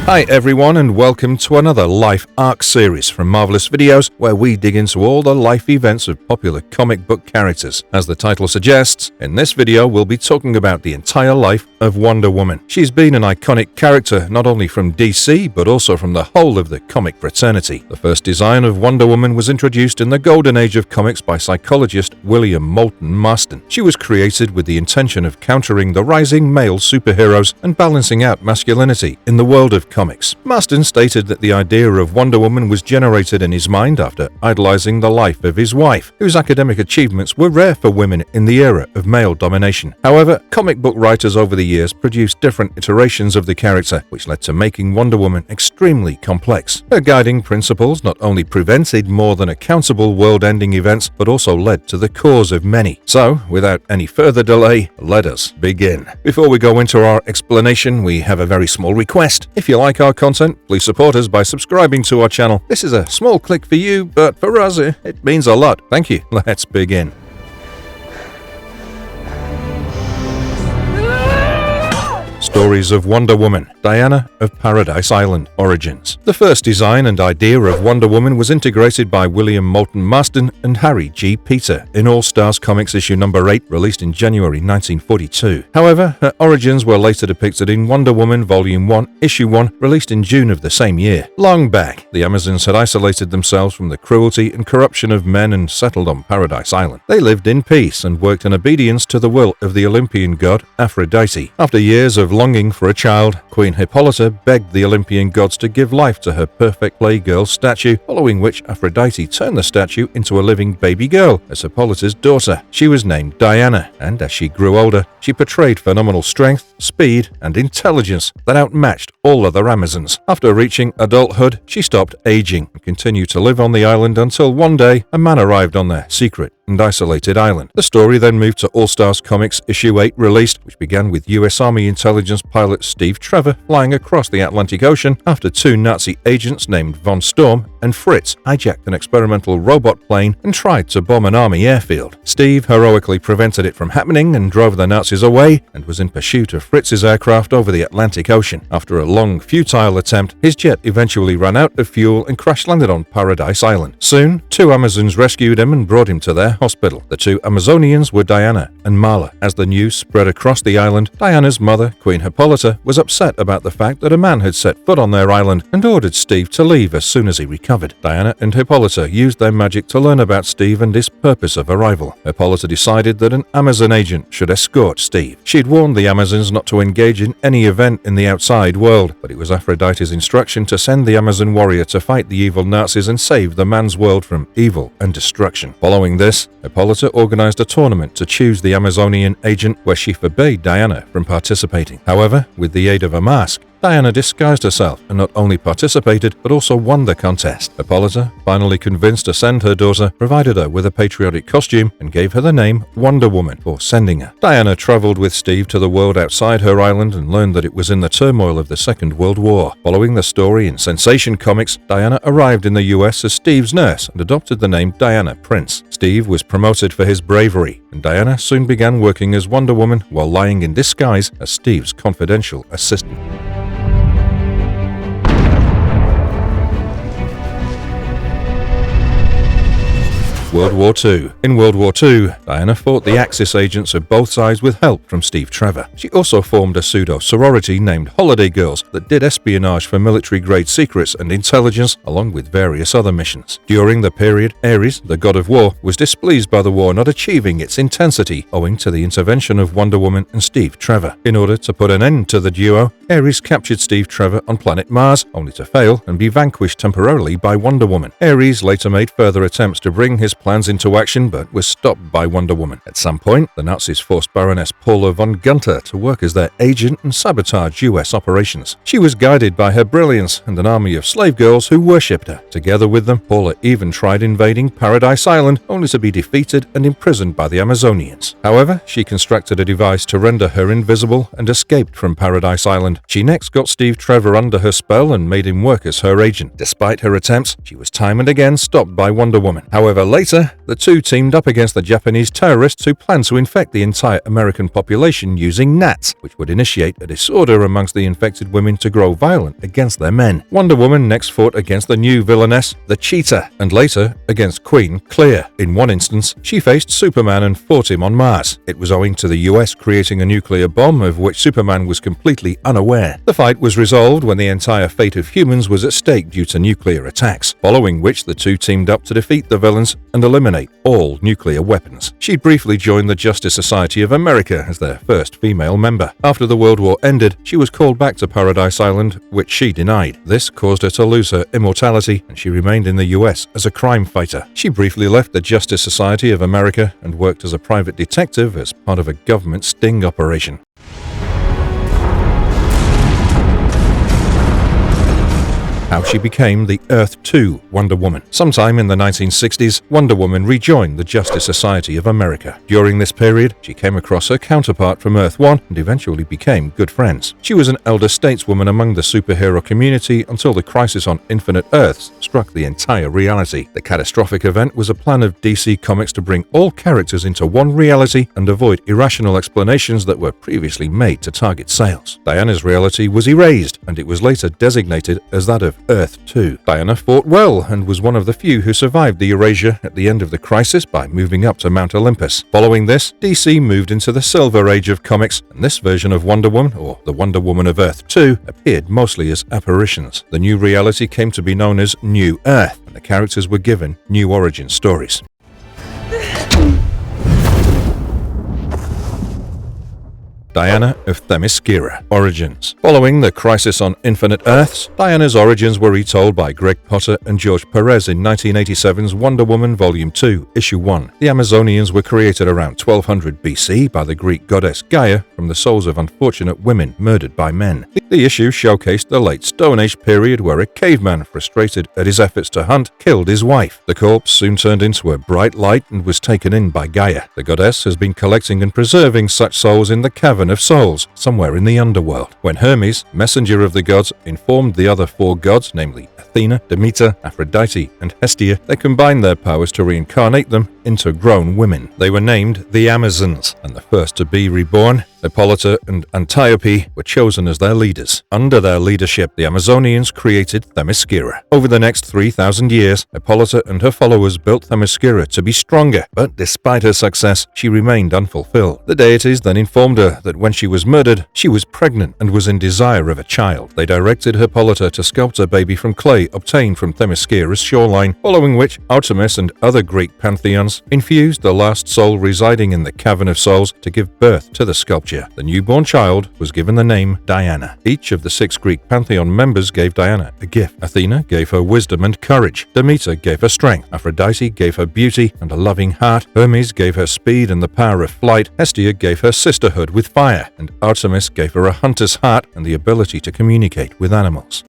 Hi everyone, and welcome to another Life Arc series from Marvelous Videos, where we dig into all the life events of popular comic book characters. As the title suggests, in this video we'll be talking about the entire life of Wonder Woman. She's been an iconic character not only from DC, but also from the whole of the comic fraternity. The first design of Wonder Woman was introduced in the golden age of comics by psychologist William Moulton Marston. She was created with the intention of countering the rising male superheroes and balancing out masculinity in the world of comics. Marston stated that the idea of Wonder Woman was generated in his mind after idolizing the life of his wife, whose academic achievements were rare for women in the era of male domination. However, comic book writers over the years produced different iterations of the character, which led to making Wonder Woman extremely complex. Her guiding principles not only prevented more than accountable world-ending events, but also led to the cause of many. So, without any further delay, let us begin. Before we go into our explanation, we have a very small request. If you like our content, please support us by subscribing to our channel. This is a small click for you, but for us, it means a lot. Thank you. Let's begin. Stories of Wonder Woman, Diana of Paradise Island Origins. The first design and idea of Wonder Woman was integrated by William Moulton Marston and Harry G. Peter in All Stars Comics issue number 8, released in January 1942. However, her origins were later depicted in Wonder Woman Volume 1, Issue 1, released in June of the same year. Long back, the Amazons had isolated themselves from the cruelty and corruption of men and settled on Paradise Island. They lived in peace and worked in obedience to the will of the Olympian god Aphrodite. After years of longing for a child, Queen Hippolyta begged the Olympian gods to give life to her perfect playgirl statue, following which Aphrodite turned the statue into a living baby girl as Hippolyta's daughter. She was named Diana, and as she grew older, she portrayed phenomenal strength, speed, and intelligence that outmatched all other Amazons. After reaching adulthood, she stopped aging and continued to live on the island until one day a man arrived on their secret and isolated island. The story then moved to All Stars Comics issue 8 released, which began with US Army intelligence pilot Steve Trevor flying across the Atlantic Ocean after two Nazi agents named Von Storm and Fritz hijacked an experimental robot plane and tried to bomb an army airfield. Steve heroically prevented it from happening and drove the Nazis away, and was in pursuit of Fritz's aircraft over the Atlantic Ocean. After a long, futile attempt, his jet eventually ran out of fuel and crash-landed on Paradise Island. Soon, two Amazons rescued him and brought him to their hospital. The two Amazonians were Diana and Mala. As the news spread across the island, Diana's mother, Queen Hippolyta, was upset about the fact that a man had set foot on their island and ordered Steve to leave as soon as he recovered. Diana and Hippolyta used their magic to learn about Steve and his purpose of arrival. Hippolyta decided that an Amazon agent should escort Steve. She'd warned the Amazons not to engage in any event in the outside world, but it was Aphrodite's instruction to send the Amazon warrior to fight the evil Nazis and save the man's world from evil and destruction. Following this, Hippolyta organized a tournament to choose the Amazonian agent, where she forbade Diana from participating. However, with the aid of a mask, Diana disguised herself and not only participated, but also won the contest. Hippolyta, finally convinced to send her daughter, provided her with a patriotic costume and gave her the name Wonder Woman for sending her. Diana traveled with Steve to the world outside her island and learned that it was in the turmoil of the Second World War. Following the story in Sensation Comics, Diana arrived in the US as Steve's nurse and adopted the name Diana Prince. Steve was promoted for his bravery, and Diana soon began working as Wonder Woman while lying in disguise as Steve's confidential assistant. World War II. In World War II, Diana fought the Axis agents of both sides with help from Steve Trevor. She also formed a pseudo-sorority named Holiday Girls that did espionage for military-grade secrets and intelligence, along with various other missions. During the period, Ares, the god of war, was displeased by the war not achieving its intensity owing to the intervention of Wonder Woman and Steve Trevor. In order to put an end to the duo, Ares captured Steve Trevor on planet Mars, only to fail and be vanquished temporarily by Wonder Woman. Ares later made further attempts to bring his plans into action, but was stopped by Wonder Woman. At some point, the Nazis forced Baroness Paula von Gunther to work as their agent and sabotage US operations. She was guided by her brilliance and an army of slave girls who worshipped her. Together with them, Paula even tried invading Paradise Island, only to be defeated and imprisoned by the Amazonians. However, she constructed a device to render her invisible and escaped from Paradise Island. She next got Steve Trevor under her spell and made him work as her agent. Despite her attempts, she was time and again stopped by Wonder Woman. However, later later, the two teamed up against the Japanese terrorists who planned to infect the entire American population using gnats, which would initiate a disorder amongst the infected women to grow violent against their men. Wonder Woman next fought against the new villainess, the Cheetah, and later against Queen Clear. In one instance, she faced Superman and fought him on Mars. It was owing to the US creating a nuclear bomb of which Superman was completely unaware. The fight was resolved when the entire fate of humans was at stake due to nuclear attacks, following which the two teamed up to defeat the villains and eliminate all nuclear weapons. She briefly joined the Justice Society of America as their first female member. After the World War ended, she was called back to Paradise Island, which she denied. This caused her to lose her immortality, and she remained in the US as a crime fighter. She briefly left the Justice Society of America and worked as a private detective as part of a government sting operation. How she became the Earth 2 Wonder Woman. Sometime in the 1960s, Wonder Woman rejoined the Justice Society of America. During this period, she came across her counterpart from Earth 1 and eventually became good friends. She was an elder stateswoman among the superhero community until the crisis on Infinite Earths struck the entire reality. The catastrophic event was a plan of DC Comics to bring all characters into one reality and avoid irrational explanations that were previously made to target sales. Diana's reality was erased, and it was later designated as that of Earth 2. Diana fought well and was one of the few who survived the erasure at the end of the crisis by moving up to Mount Olympus. Following this, DC moved into the Silver Age of comics, and this version of Wonder Woman, or the Wonder Woman of Earth 2, appeared mostly as apparitions. The new reality came to be known as New Earth, and the characters were given new origin stories. Diana of Themyscira Origins. Following the Crisis on Infinite Earths, Diana's origins were retold by Greg Potter and George Perez in 1987's Wonder Woman Volume 2, Issue 1. The Amazonians were created around 1200 BC by the Greek goddess Gaia from the souls of unfortunate women murdered by men. The issue showcased the late Stone Age period where a caveman, frustrated at his efforts to hunt, killed his wife. The corpse soon turned into a bright light and was taken in by Gaia. The goddess has been collecting and preserving such souls in the Cavern of Souls, somewhere in the underworld. When Hermes, messenger of the gods, informed the other four gods, namely Athena, Demeter, Aphrodite, and Hestia, they combined their powers to reincarnate them into grown women. They were named the Amazons, and the first to be reborn, Hippolyta and Antiope, were chosen as their leaders. Under their leadership, the Amazonians created Themyscira. Over the next 3,000 years, Hippolyta and her followers built Themyscira to be stronger, but despite her success, she remained unfulfilled. The deities then informed her that when she was murdered, she was pregnant and was in desire of a child. They directed Hippolyta to sculpt a baby from clay obtained from Themyscira's shoreline, following which Artemis and other Greek pantheons infused the last soul residing in the Cavern of Souls to give birth to the sculpture. The newborn child was given the name Diana. Each of the 6 Greek pantheon members gave Diana a gift. Athena gave her wisdom and courage. Demeter gave her strength. Aphrodite gave her beauty and a loving heart. Hermes gave her speed and the power of flight. Hestia gave her sisterhood with fire. And Artemis gave her a hunter's heart and the ability to communicate with animals.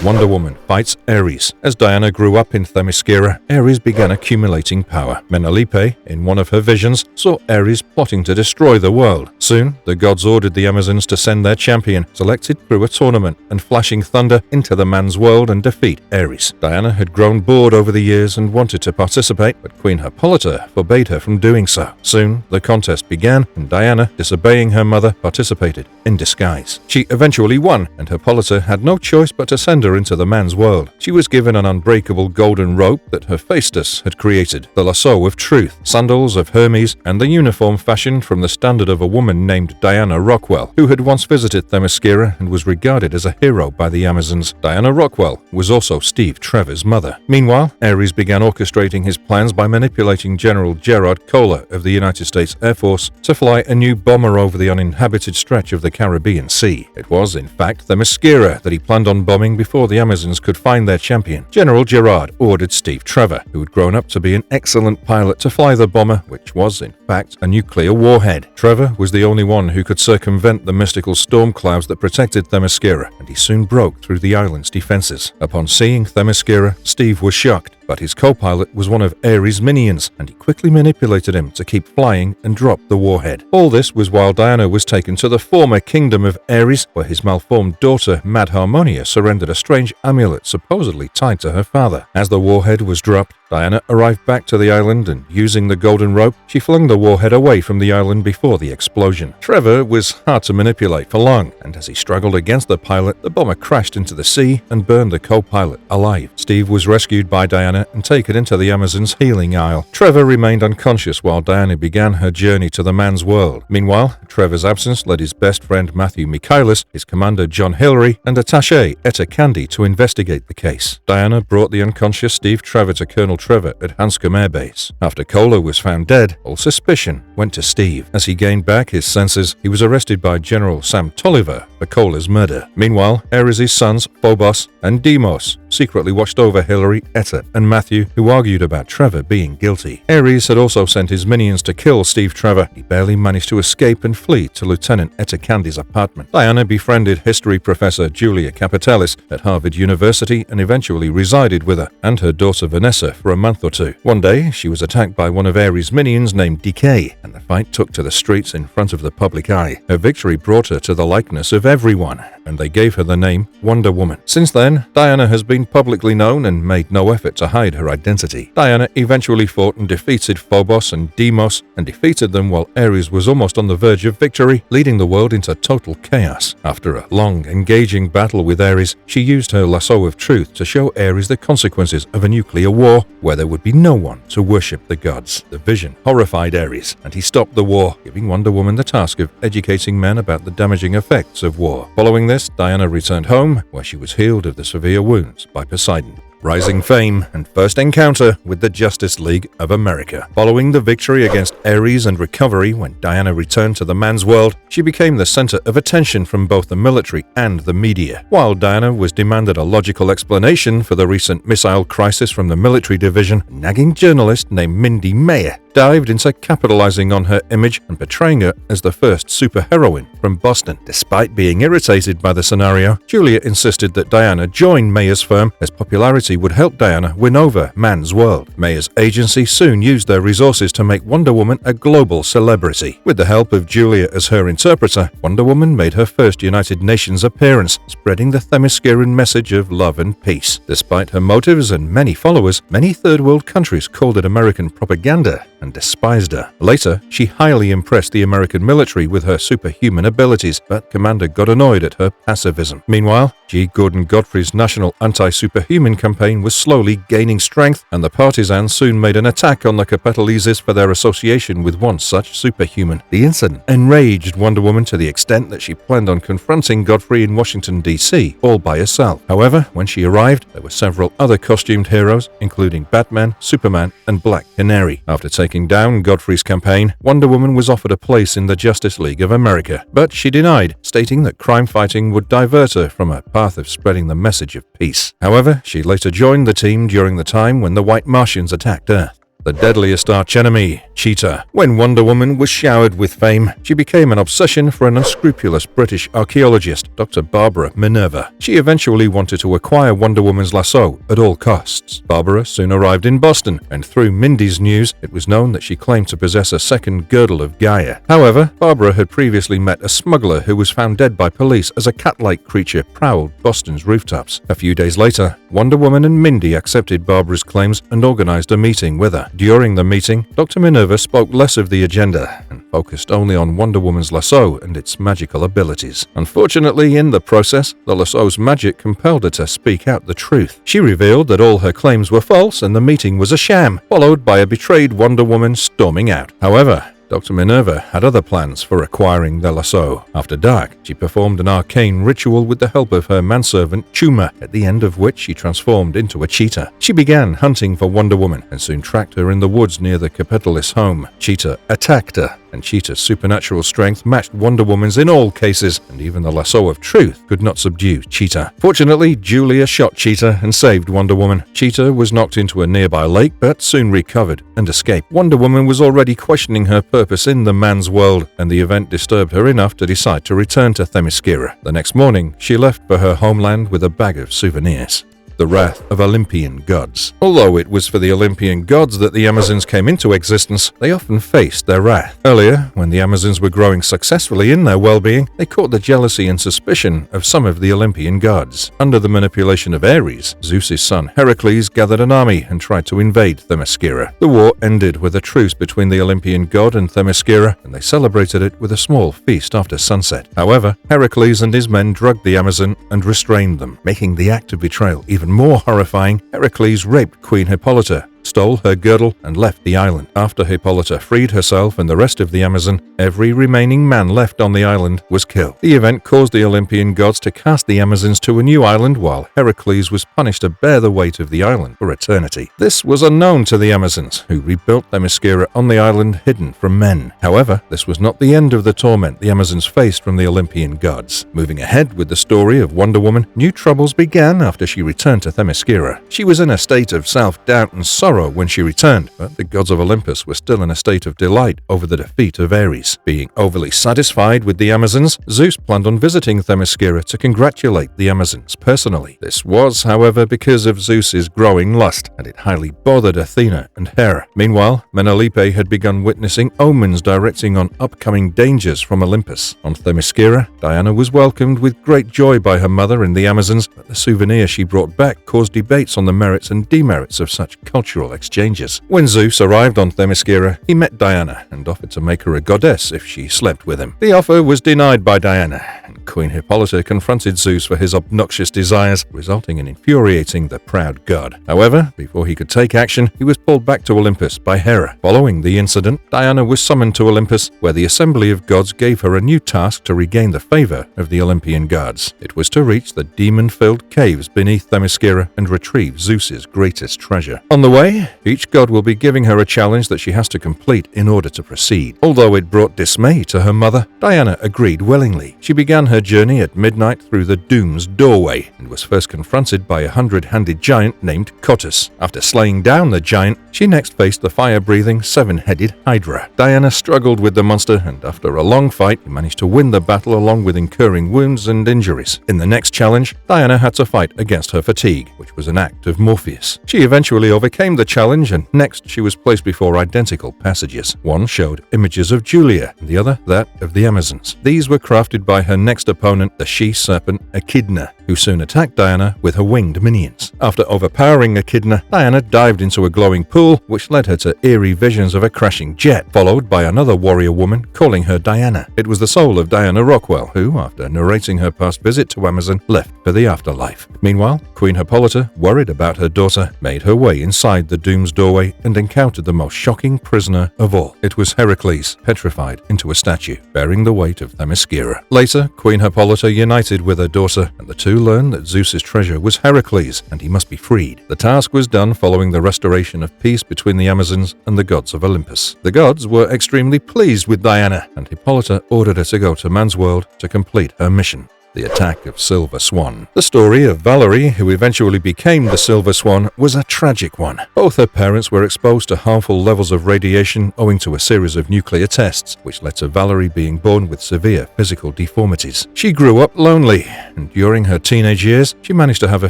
Wonder Woman fights Ares. As Diana grew up in Themyscira, Ares began accumulating power. Menelope, in one of her visions, saw Ares plotting to destroy the world. Soon, the gods ordered the Amazons to send their champion, selected through a tournament, and flashing thunder into the man's world and defeat Ares. Diana had grown bored over the years and wanted to participate, but Queen Hippolyta forbade her from doing so. Soon, the contest began, and Diana, disobeying her mother, participated in disguise. She eventually won, and Hippolyta had no choice but to send her into the man's world. She was given an unbreakable golden rope that Hephaestus had created, the lasso of truth, sandals of Hermes, and the uniform fashioned from the standard of a woman named Diana Rockwell, who had once visited Themyscira and was regarded as a hero by the Amazons. Diana Rockwell was also Steve Trevor's mother. Meanwhile, Ares began orchestrating his plans by manipulating General Gerard Kohler of the United States Air Force to fly a new bomber over the uninhabited stretch of the Caribbean Sea. It was, in fact, Themyscira that he planned on bombing before the Amazons could find their champion. General Gerard ordered Steve Trevor, who had grown up to be an excellent pilot, to fly the bomber, which was, in fact, a nuclear warhead. Trevor was the only one who could circumvent the mystical storm clouds that protected Themyscira, and he soon broke through the island's defenses. Upon seeing Themyscira, Steve was shocked. but his co-pilot was one of Ares' minions, and he quickly manipulated him to keep flying and drop the warhead. All this was while Diana was taken to the former kingdom of Ares, where his malformed daughter Mad Harmonia surrendered a strange amulet supposedly tied to her father. As the warhead was dropped, Diana arrived back to the island and, using the golden rope, she flung the warhead away from the island before the explosion. Trevor was hard to manipulate for long, and as he struggled against the pilot, the bomber crashed into the sea and burned the co-pilot alive. Steve was rescued by Diana and taken into the Amazon's healing isle. Trevor remained unconscious while Diana began her journey to the man's world. Meanwhile, Trevor's absence led his best friend Matthew Michaelis, his commander John Hillary, and attaché Etta Candy to investigate the case. Diana brought the unconscious Steve Trevor to Colonel Trevor at Hanscom Air Base. After Kohler was found dead, all suspicion went to Steve. As he gained back his senses, he was arrested by General Sam Tolliver for Kohler's murder. Meanwhile, Ares' sons, Phobos and Deimos, secretly watched over Hillary, Etta, and Matthew, who argued about Trevor being guilty. Ares had also sent his minions to kill Steve Trevor. He barely managed to escape and flee to Lieutenant Etta Candy's apartment. Diana befriended history professor Julia Capitalis at Harvard University and eventually resided with her and her daughter Vanessa for a month or two. One day, she was attacked by one of Ares' minions named Decay, and the fight took to the streets in front of the public eye. Her victory brought her to the likeness of everyone, and they gave her the name Wonder Woman. Since then, Diana has been publicly known and made no effort to hide her identity. Diana eventually fought and defeated Phobos and Deimos, and defeated them while Ares was almost on the verge of victory, leading the world into total chaos. After a long, engaging battle with Ares, she used her lasso of truth to show Ares the consequences of a nuclear war, where there would be no one to worship the gods. The vision horrified Ares, and he stopped the war, giving Wonder Woman the task of educating men about the damaging effects of war. Following this, Diana returned home, where she was healed of the severe wounds by Poseidon. Rising fame and first encounter with the Justice League of America. Following the victory against Ares and recovery when Diana returned to the man's world, she became the center of attention from both the military and the media. While Diana was demanded a logical explanation for the recent missile crisis from the military division, a nagging journalist named Mindy Mayer dived into capitalizing on her image and portraying her as the first superheroine from Boston. Despite being irritated by the scenario, Julia insisted that Diana join Mayer's firm, as popularity would help Diana win over man's world. Mayer's agency soon used their resources to make Wonder Woman a global celebrity. With the help of Julia as her interpreter, Wonder Woman made her first United Nations appearance, spreading the Themysciran message of love and peace. Despite her motives and many followers, many third world countries called it American propaganda and despised her. Later, she highly impressed the American military with her superhuman abilities, but Commander got annoyed at her pacifism. Meanwhile, G. Gordon Godfrey's national anti-superhuman campaign was slowly gaining strength, and the partisans soon made an attack on the Capitalises for their association with one such superhuman. The incident enraged Wonder Woman to the extent that she planned on confronting Godfrey in Washington, D.C., all by herself. However, when she arrived, there were several other costumed heroes, including Batman, Superman, and Black Canary. After taking down Godfrey's campaign, Wonder Woman was offered a place in the Justice League of America, but she denied, stating that crime fighting would divert her from her path of spreading the message of peace. However, she later joined the team during the time when the White Martians attacked Earth. The deadliest archenemy, Cheetah. When Wonder Woman was showered with fame, she became an obsession for an unscrupulous British archaeologist, Dr. Barbara Minerva. She eventually wanted to acquire Wonder Woman's lasso at all costs. Barbara soon arrived in Boston, and through Mindy's news, it was known that she claimed to possess a second girdle of Gaia. However, Barbara had previously met a smuggler who was found dead by police as a cat-like creature prowled Boston's rooftops. A few days later, Wonder Woman and Mindy accepted Barbara's claims and organized a meeting with her. During the meeting, Dr. Minerva spoke less of the agenda and focused only on Wonder Woman's lasso and its magical abilities. Unfortunately, in the process, the lasso's magic compelled her to speak out the truth. She revealed that all her claims were false and the meeting was a sham, followed by a betrayed Wonder Woman storming out. However, Dr. Minerva had other plans for acquiring the lasso. After dark, she performed an arcane ritual with the help of her manservant Chuma, at the end of which she transformed into a cheetah. She began hunting for Wonder Woman and soon tracked her in the woods near the Capitalis home. Cheetah attacked her, and Cheetah's supernatural strength matched Wonder Woman's in all cases, and even the lasso of truth could not subdue Cheetah. Fortunately, Julia shot Cheetah and saved Wonder Woman. Cheetah was knocked into a nearby lake, but soon recovered and escaped. Wonder Woman was already questioning her purpose in the man's world, and the event disturbed her enough to decide to return to Themyscira. The next morning, she left for her homeland with a bag of souvenirs. the wrath of Olympian gods. Although it was for the Olympian gods that the Amazons came into existence, they often faced their wrath. Earlier, when the Amazons were growing successfully in their well-being, they caught the jealousy and suspicion of some of the Olympian gods. Under the manipulation of Ares, Zeus's son Heracles gathered an army and tried to invade Themyscira. The war ended with a truce between the Olympian god and Themyscira, and they celebrated it with a small feast after sunset. However, Heracles and his men drugged the Amazon and restrained them, making the act of betrayal even more horrifying. Heracles raped Queen Hippolyta, stole her girdle, and left the island. After Hippolyta freed herself and the rest of the Amazon, every remaining man left on the island was killed. The event caused the Olympian gods to cast the Amazons to a new island, while Heracles was punished to bear the weight of the island for eternity. This was unknown to the Amazons, who rebuilt Themyscira on the island hidden from men. However, this was not the end of the torment the Amazons faced from the Olympian gods. Moving ahead with the story of Wonder Woman, new troubles began after she returned to Themyscira. She was in a state of self-doubt and sorrow when she returned, but the gods of Olympus were still in a state of delight over the defeat of Ares. Being overly satisfied with the Amazons, Zeus planned on visiting Themyscira to congratulate the Amazons personally. This was, however, because of Zeus's growing lust, and it highly bothered Athena and Hera. Meanwhile, Menelope had begun witnessing omens directing on upcoming dangers from Olympus. On Themyscira, Diana was welcomed with great joy by her mother and the Amazons, but the souvenir she brought back caused debates on the merits and demerits of such cultural exchanges. When Zeus arrived on Themyscira, he met Diana and offered to make her a goddess if she slept with him. The offer was denied by Diana, and Queen Hippolyta confronted Zeus for his obnoxious desires, resulting in infuriating the proud god. However, before he could take action, he was pulled back to Olympus by Hera. Following the incident, Diana was summoned to Olympus, where the assembly of gods gave her a new task to regain the favor of the Olympian gods. It was to reach the demon-filled caves beneath Themyscira and retrieve Zeus's greatest treasure. On the way, each god will be giving her a challenge that she has to complete in order to proceed. Although it brought dismay to her mother, Diana agreed willingly. She began her journey at midnight through the Doom's doorway and was first confronted by a 100-handed giant named Cottus. After slaying down the giant, she next faced the fire-breathing, 7-headed Hydra. Diana struggled with the monster, and after a long fight, he managed to win the battle along with incurring wounds and injuries. In the next challenge, Diana had to fight against her fatigue, which was an act of Morpheus. She eventually overcame the challenge, and next she was placed before identical passages. One showed images of Julia, and the other that of the Amazons. These were crafted by her next opponent, the she-serpent Echidna, who soon attacked Diana with her winged minions. After overpowering Echidna, Diana dived into a glowing pool, which led her to eerie visions of a crashing jet, followed by another warrior woman calling her Diana. It was the soul of Diana Rockwell, who, after narrating her past visit to Amazon, left for the afterlife. Meanwhile, Queen Hippolyta, worried about her daughter, made her way inside the Doom's doorway and encountered the most shocking prisoner of all. It was Heracles, petrified into a statue, bearing the weight of Themyscira. Later, Queen Hippolyta united with her daughter, and the two learned that Zeus's treasure was Heracles, and he must be freed. The task was done following the restoration of peace between the Amazons and the gods of Olympus. The gods were extremely pleased with Diana, and Hippolyta ordered her to go to man's world to complete her mission. The attack of Silver Swan. The story of Valerie, who eventually became the Silver Swan, was a tragic one. Both her parents were exposed to harmful levels of radiation owing to a series of nuclear tests, which led to Valerie being born with severe physical deformities. She grew up lonely, and during her teenage years, she managed to have a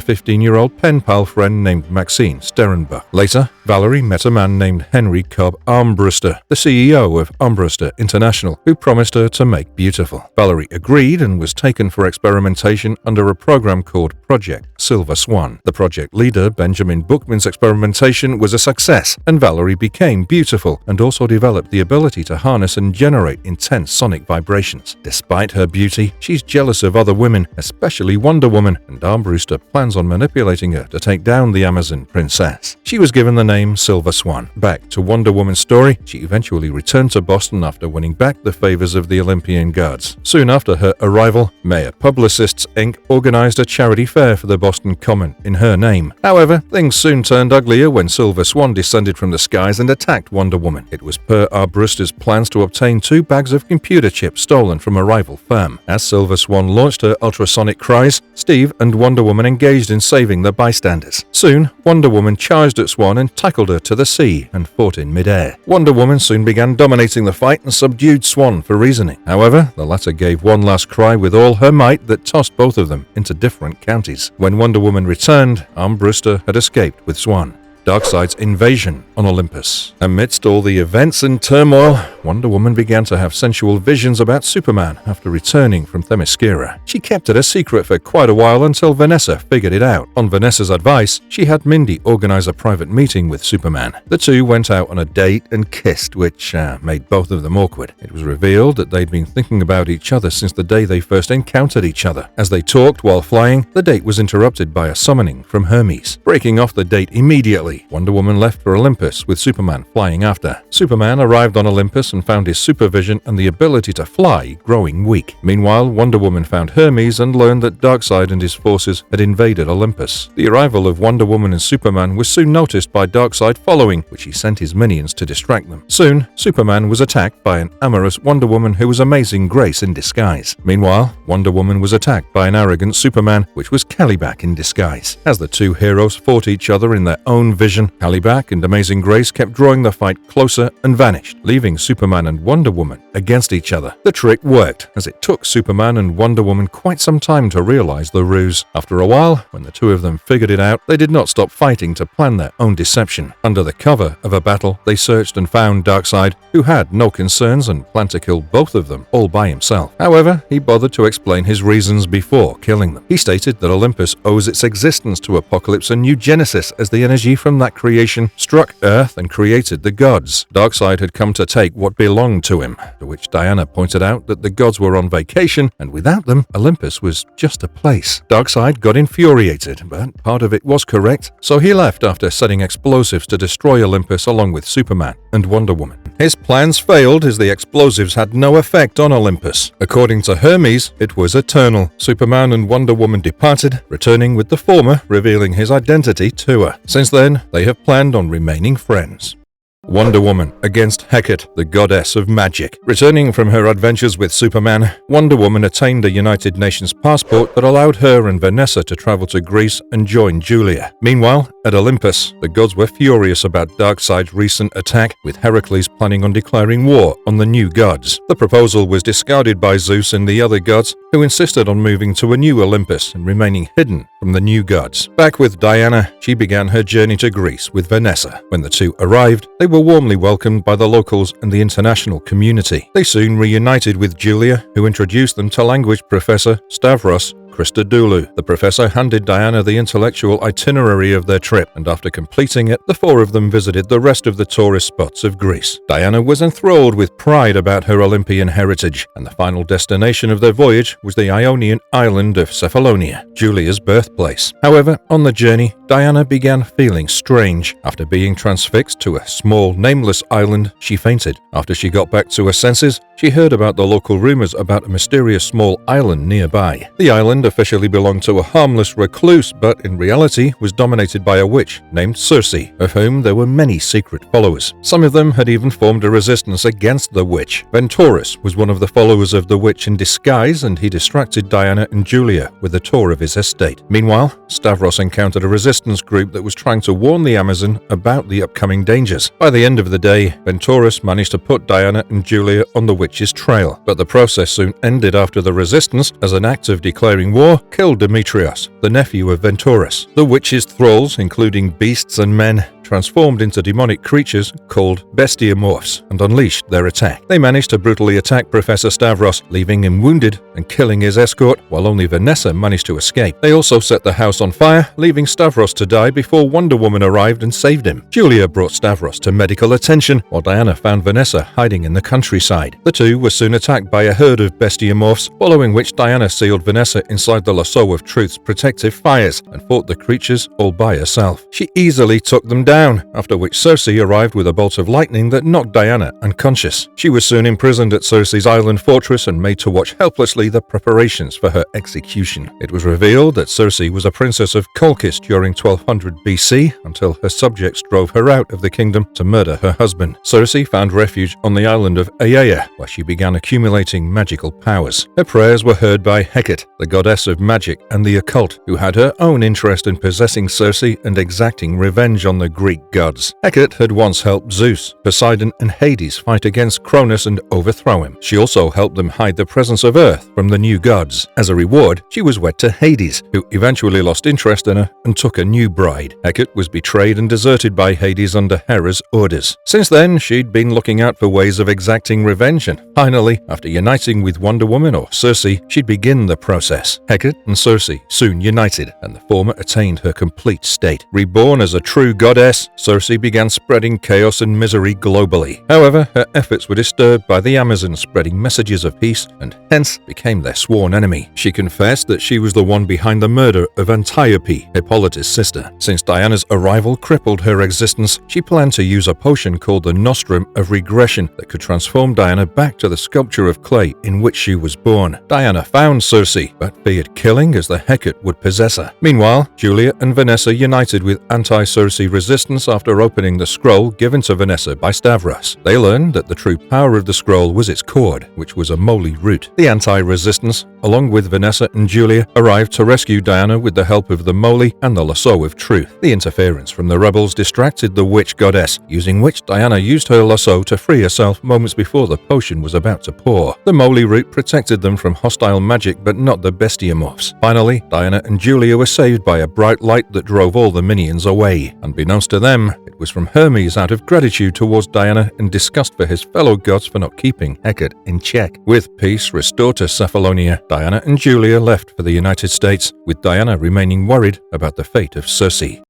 15-year-old pen pal friend named Maxine Sterenbach. Later, Valerie met a man named Henry Cobb Armbruster, the CEO of Armbruster International, who promised her to make beautiful. Valerie agreed and was taken for experimentation under a program called Project Silver Swan. The project leader, Benjamin Bookman's experimentation was a success, and Valerie became beautiful and also developed the ability to harness and generate intense sonic vibrations. Despite her beauty, she's jealous of other women, especially Wonder Woman, and Armbruster plans on manipulating her to take down the Amazon princess. She was given the name Silver Swan. Back to Wonder Woman's story, she eventually returned to Boston after winning back the favors of the Olympian gods. Soon after her arrival, Mayor Publicists Inc. organized a charity fair for the Boston Common in her name. However, things soon turned uglier when Silver Swan descended from the skies and attacked Wonder Woman. It was per Armbruster's plans to obtain 2 bags of computer chips stolen from a rival firm. As Silver Swan launched her ultrasonic cries, Steve and Wonder Woman engaged in saving the bystanders. Soon, Wonder Woman charged at Swan and tackled her to the sea and fought in midair. Wonder Woman soon began dominating the fight and subdued Swan for reasoning. However, the latter gave one last cry with all her might fight that tossed both of them into different counties. When Wonder Woman returned, Armbruster had escaped with Swan. Darkseid's invasion on Olympus. Amidst all the events and turmoil, Wonder Woman began to have sensual visions about Superman after returning from Themyscira. She kept it a secret for quite a while until Vanessa figured it out. On Vanessa's advice, she had Mindy organize a private meeting with Superman. The two went out on a date and kissed, which made both of them awkward. It was revealed that they'd been thinking about each other since the day they first encountered each other. As they talked while flying, the date was interrupted by a summoning from Hermes. Breaking off the date immediately, Wonder Woman left for Olympus with Superman flying after. Superman arrived on Olympus and found his supervision and the ability to fly growing weak. Meanwhile, Wonder Woman found Hermes and learned that Darkseid and his forces had invaded Olympus. The arrival of Wonder Woman and Superman was soon noticed by Darkseid following, which he sent his minions to distract them. Soon, Superman was attacked by an amorous Wonder Woman who was Amazing Grace in disguise. Meanwhile, Wonder Woman was attacked by an arrogant Superman, which was Caliban in disguise. As the two heroes fought each other in their own vision, Caliban and Amazing Grace kept drawing the fight closer and vanished, leaving Superman and Wonder Woman against each other. The trick worked, as it took Superman and Wonder Woman quite some time to realize the ruse. After a while, when the two of them figured it out, they did not stop fighting to plan their own deception. Under the cover of a battle, they searched and found Darkseid, who had no concerns and planned to kill both of them all by himself. However, he bothered to explain his reasons before killing them. He stated that Olympus owes its existence to Apocalypse and New Genesis, as the energy from that creation struck Earth and created the gods. Darkseid had come to take what belonged to him, to which Diana pointed out that the gods were on vacation, and without them, Olympus was just a place. Darkseid got infuriated, but part of it was correct, so he left after setting explosives to destroy Olympus along with Superman and Wonder Woman. His plans failed as the explosives had no effect on Olympus. According to Hermes, it was eternal. Superman and Wonder Woman departed, returning with the former revealing his identity to her. Since then, they have planned on remaining friends. Wonder Woman against Hecate, the goddess of magic. Returning from her adventures with Superman, Wonder Woman attained a United Nations passport that allowed her and Vanessa to travel to Greece and join Julia. Meanwhile, at Olympus, the gods were furious about Darkseid's recent attack, with Heracles planning on declaring war on the new gods. The proposal was discarded by Zeus and the other gods, who insisted on moving to a new Olympus and remaining hidden from the new gods. Back with Diana, she began her journey to Greece with Vanessa. When the two arrived, they were warmly welcomed by the locals and the international community. They soon reunited with Julia, who introduced them to language professor Stavros Christodoulou. The professor handed Diana the intellectual itinerary of their trip, and after completing it, the four of them visited the rest of the tourist spots of Greece. Diana was enthralled with pride about her Olympian heritage, and the final destination of their voyage was the Ionian island of Cephalonia, Julia's birthplace. However, on the journey, Diana began feeling strange. After being transfixed to a small, nameless island, she fainted. After she got back to her senses, she heard about the local rumors about a mysterious small island nearby. The island officially belonged to a harmless recluse, but in reality was dominated by a witch named Circe, of whom there were many secret followers. Some of them had even formed a resistance against the witch. Venturus was one of the followers of the witch in disguise, and he distracted Diana and Julia with a tour of his estate. Meanwhile, Stavros encountered a resistance group that was trying to warn the Amazon about the upcoming dangers. By the end of the day, Venturus managed to put Diana and Julia on the witch's trail, but the process soon ended after the resistance, as an act of declaring war, killed Demetrios, the nephew of Venturus. The witch's thralls, including beasts and men, transformed into demonic creatures called bestiamorphs and unleashed their attack. They managed to brutally attack Professor Stavros, leaving him wounded and killing his escort, while only Vanessa managed to escape. They also set the house on fire, leaving Stavros to die before Wonder Woman arrived and saved him. Julia brought Stavros to medical attention, while Diana found Vanessa hiding in the countryside. The two were soon attacked by a herd of bestiamorphs, following which Diana sealed Vanessa inside the lasso of Truth's protective fires and fought the creatures all by herself. She easily took them down, after which Circe arrived with a bolt of lightning that knocked Diana unconscious. She was soon imprisoned at Circe's island fortress and made to watch helplessly the preparations for her execution. It was revealed that Circe was a princess of Colchis during 1200 BC, until her subjects drove her out of the kingdom to murder her husband. Circe found refuge on the island of Aiaia, where she began accumulating magical powers. Her prayers were heard by Hecate, the goddess of magic and the occult, who had her own interest in possessing Circe and exacting revenge on the Greeks Greek gods. Hecate had once helped Zeus, Poseidon, and Hades fight against Cronus and overthrow him. She also helped them hide the presence of Earth from the new gods. As a reward, she was wed to Hades, who eventually lost interest in her and took a new bride. Hecate was betrayed and deserted by Hades under Hera's orders. Since then, she'd been looking out for ways of exacting revenge, and finally, after uniting with Wonder Woman or Circe, she'd begin the process. Hecate and Circe soon united, and the former attained her complete state. Reborn as a true goddess, Circe began spreading chaos and misery globally. However, her efforts were disturbed by the Amazons spreading messages of peace, and hence became their sworn enemy. She confessed that she was the one behind the murder of Antiope, Hippolyta's sister. Since Diana's arrival crippled her existence, she planned to use a potion called the Nostrum of Regression that could transform Diana back to the sculpture of clay in which she was born. Diana found Circe, but feared killing as the Hecate would possess her. Meanwhile, Julia and Vanessa united with anti-Circe resistance after opening the scroll given to Vanessa by Stavros. They learned that the true power of the scroll was its cord, which was a moly root. The anti-resistance, along with Vanessa and Julia, arrived to rescue Diana with the help of the moly and the lasso of truth. The interference from the rebels distracted the witch goddess, using which Diana used her lasso to free herself moments before the potion was about to pour. The moly root protected them from hostile magic, but not the bestiamorphs. Finally, Diana and Julia were saved by a bright light that drove all the minions away. Unbeknownst to them, it was from Hermes out of gratitude towards Diana and disgust for his fellow gods for not keeping Hecate in check. With peace restored to Cephalonia, Diana and Julia left for the United States, with Diana remaining worried about the fate of Circe.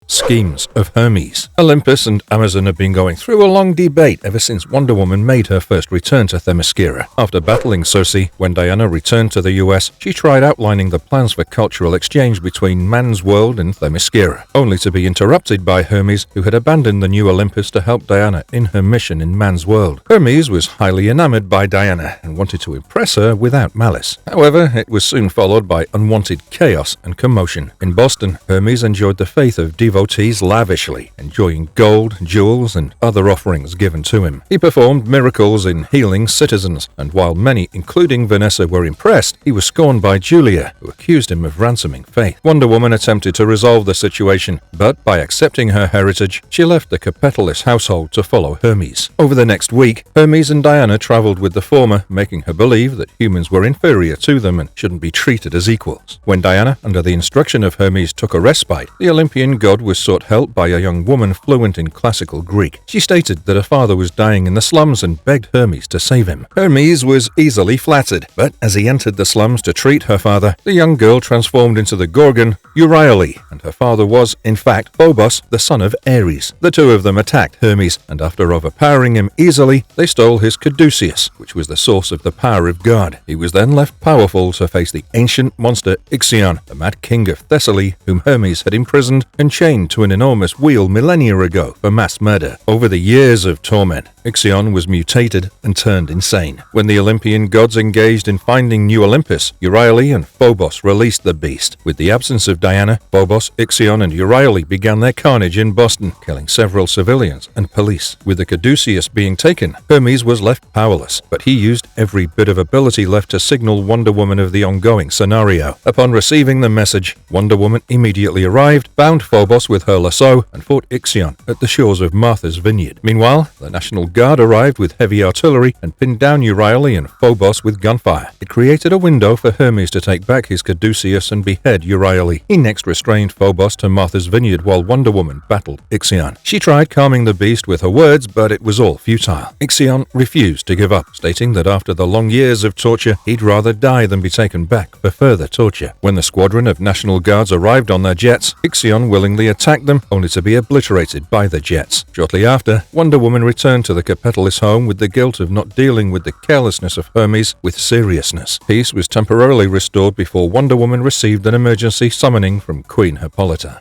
Schemes of Hermes. Olympus and Amazon have been going through a long debate ever since Wonder Woman made her first return to Themyscira. After battling Circe, when Diana returned to the US, she tried outlining the plans for cultural exchange between man's world and Themyscira, only to be interrupted by Hermes, who had abandoned the new Olympus to help Diana in her mission in man's world. Hermes was highly enamored by Diana and wanted to impress her without malice. However, it was soon followed by unwanted chaos and commotion. In Boston, Hermes enjoyed the faith of devotees lavishly, enjoying gold, jewels, and other offerings given to him. He performed miracles in healing citizens, and while many, including Vanessa, were impressed, he was scorned by Julia, who accused him of ransoming Faith. Wonder Woman attempted to resolve the situation, but by accepting her heritage, she left the capitalist household to follow Hermes. Over the next week, Hermes and Diana traveled with the former, making her believe that humans were inferior to them and shouldn't be treated as equals. When Diana, under the instruction of Hermes, took a respite, the Olympian god was sought help by a young woman fluent in classical Greek. She stated that her father was dying in the slums and begged Hermes to save him. Hermes was easily flattered, but as he entered the slums to treat her father, the young girl transformed into the Gorgon Euryale, and her father was, in fact, Phobos, the son of Ares. The two of them attacked Hermes, and after overpowering him easily, they stole his caduceus, which was the source of the power of God. He was then left powerful to face the ancient monster Ixion, the mad king of Thessaly, whom Hermes had imprisoned and chained to an enormous wheel millennia ago for mass murder. Over the years of torment, Ixion was mutated and turned insane. When the Olympian gods engaged in finding New Olympus, Euryale and Phobos released the beast. With the absence of Diana, Phobos, Ixion, and Euryale began their carnage in Boston, killing several civilians and police. With the caduceus being taken, Hermes was left powerless, but he used every bit of ability left to signal Wonder Woman of the ongoing scenario. Upon receiving the message, Wonder Woman immediately arrived, bound Phobos with her lasso, and fought Ixion at the shores of Martha's Vineyard. Meanwhile, the National Guard arrived with heavy artillery and pinned down Euryale and Phobos with gunfire. It created a window for Hermes to take back his caduceus and behead Euryale. He next restrained Phobos to Martha's Vineyard while Wonder Woman battled Ixion. She tried calming the beast with her words, but it was all futile. Ixion refused to give up, stating that after the long years of torture, he'd rather die than be taken back for further torture. When the squadron of National Guards arrived on their jets, Ixion willingly attacked them, only to be obliterated by the jets. Shortly after, Wonder Woman returned to the capitalist home with the guilt of not dealing with the carelessness of Hermes with seriousness. Peace was temporarily restored before Wonder Woman received an emergency summoning from Queen Hippolyta.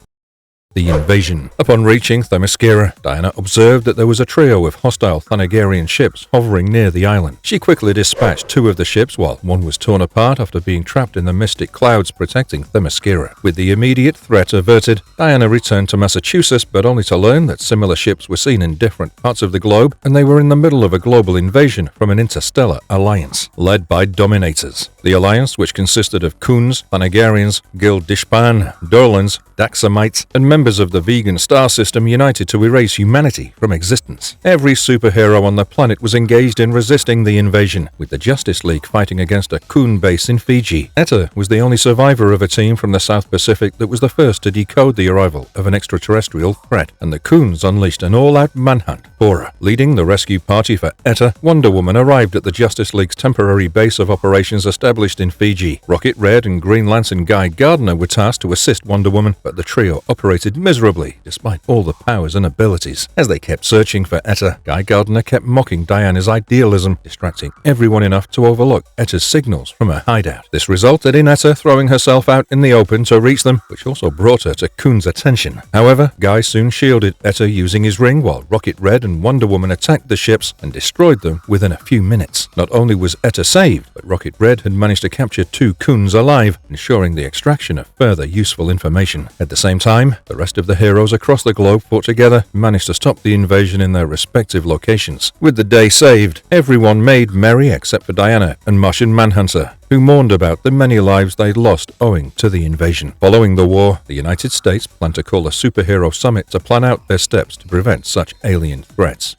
The invasion. Upon reaching Themyscira, Diana observed that there was a trio of hostile Thanagarian ships hovering near the island. She quickly dispatched two of the ships while one was torn apart after being trapped in the mystic clouds protecting Themyscira. With the immediate threat averted, Diana returned to Massachusetts, but only to learn that similar ships were seen in different parts of the globe, and they were in the middle of a global invasion from an interstellar alliance, led by Dominators. The alliance, which consisted of Kuns, Thanagarians, Gildishpan, Dorlans, Daxamites, and members of the vegan star system united to erase humanity from existence. Every superhero on the planet was engaged in resisting the invasion, with the Justice League fighting against a Coon base in Fiji. Etta was the only survivor of a team from the South Pacific that was the first to decode the arrival of an extraterrestrial threat, and the Coons unleashed an all-out manhunt for her. Leading the rescue party for Etta, Wonder Woman arrived at the Justice League's temporary base of operations established in Fiji. Rocket Red and Green Lantern Guy Gardner were tasked to assist Wonder Woman, but the trio operated miserably, despite all the powers and abilities. As they kept searching for Etta, Guy Gardner kept mocking Diana's idealism, distracting everyone enough to overlook Etta's signals from her hideout. This resulted in Etta throwing herself out in the open to reach them, which also brought her to Coon's attention. However, Guy soon shielded Etta using his ring, while Rocket Red and Wonder Woman attacked the ships and destroyed them within a few minutes. Not only was Etta saved, but Rocket Red had managed to capture 2 Coons alive, ensuring the extraction of further useful information. At the same time, the rest of the heroes across the globe fought together and managed to stop the invasion in their respective locations. With the day saved, everyone made merry except for Diana and Martian Manhunter, who mourned about the many lives they'd lost owing to the invasion. Following the war, the United States planned to call a superhero summit to plan out their steps to prevent such alien threats.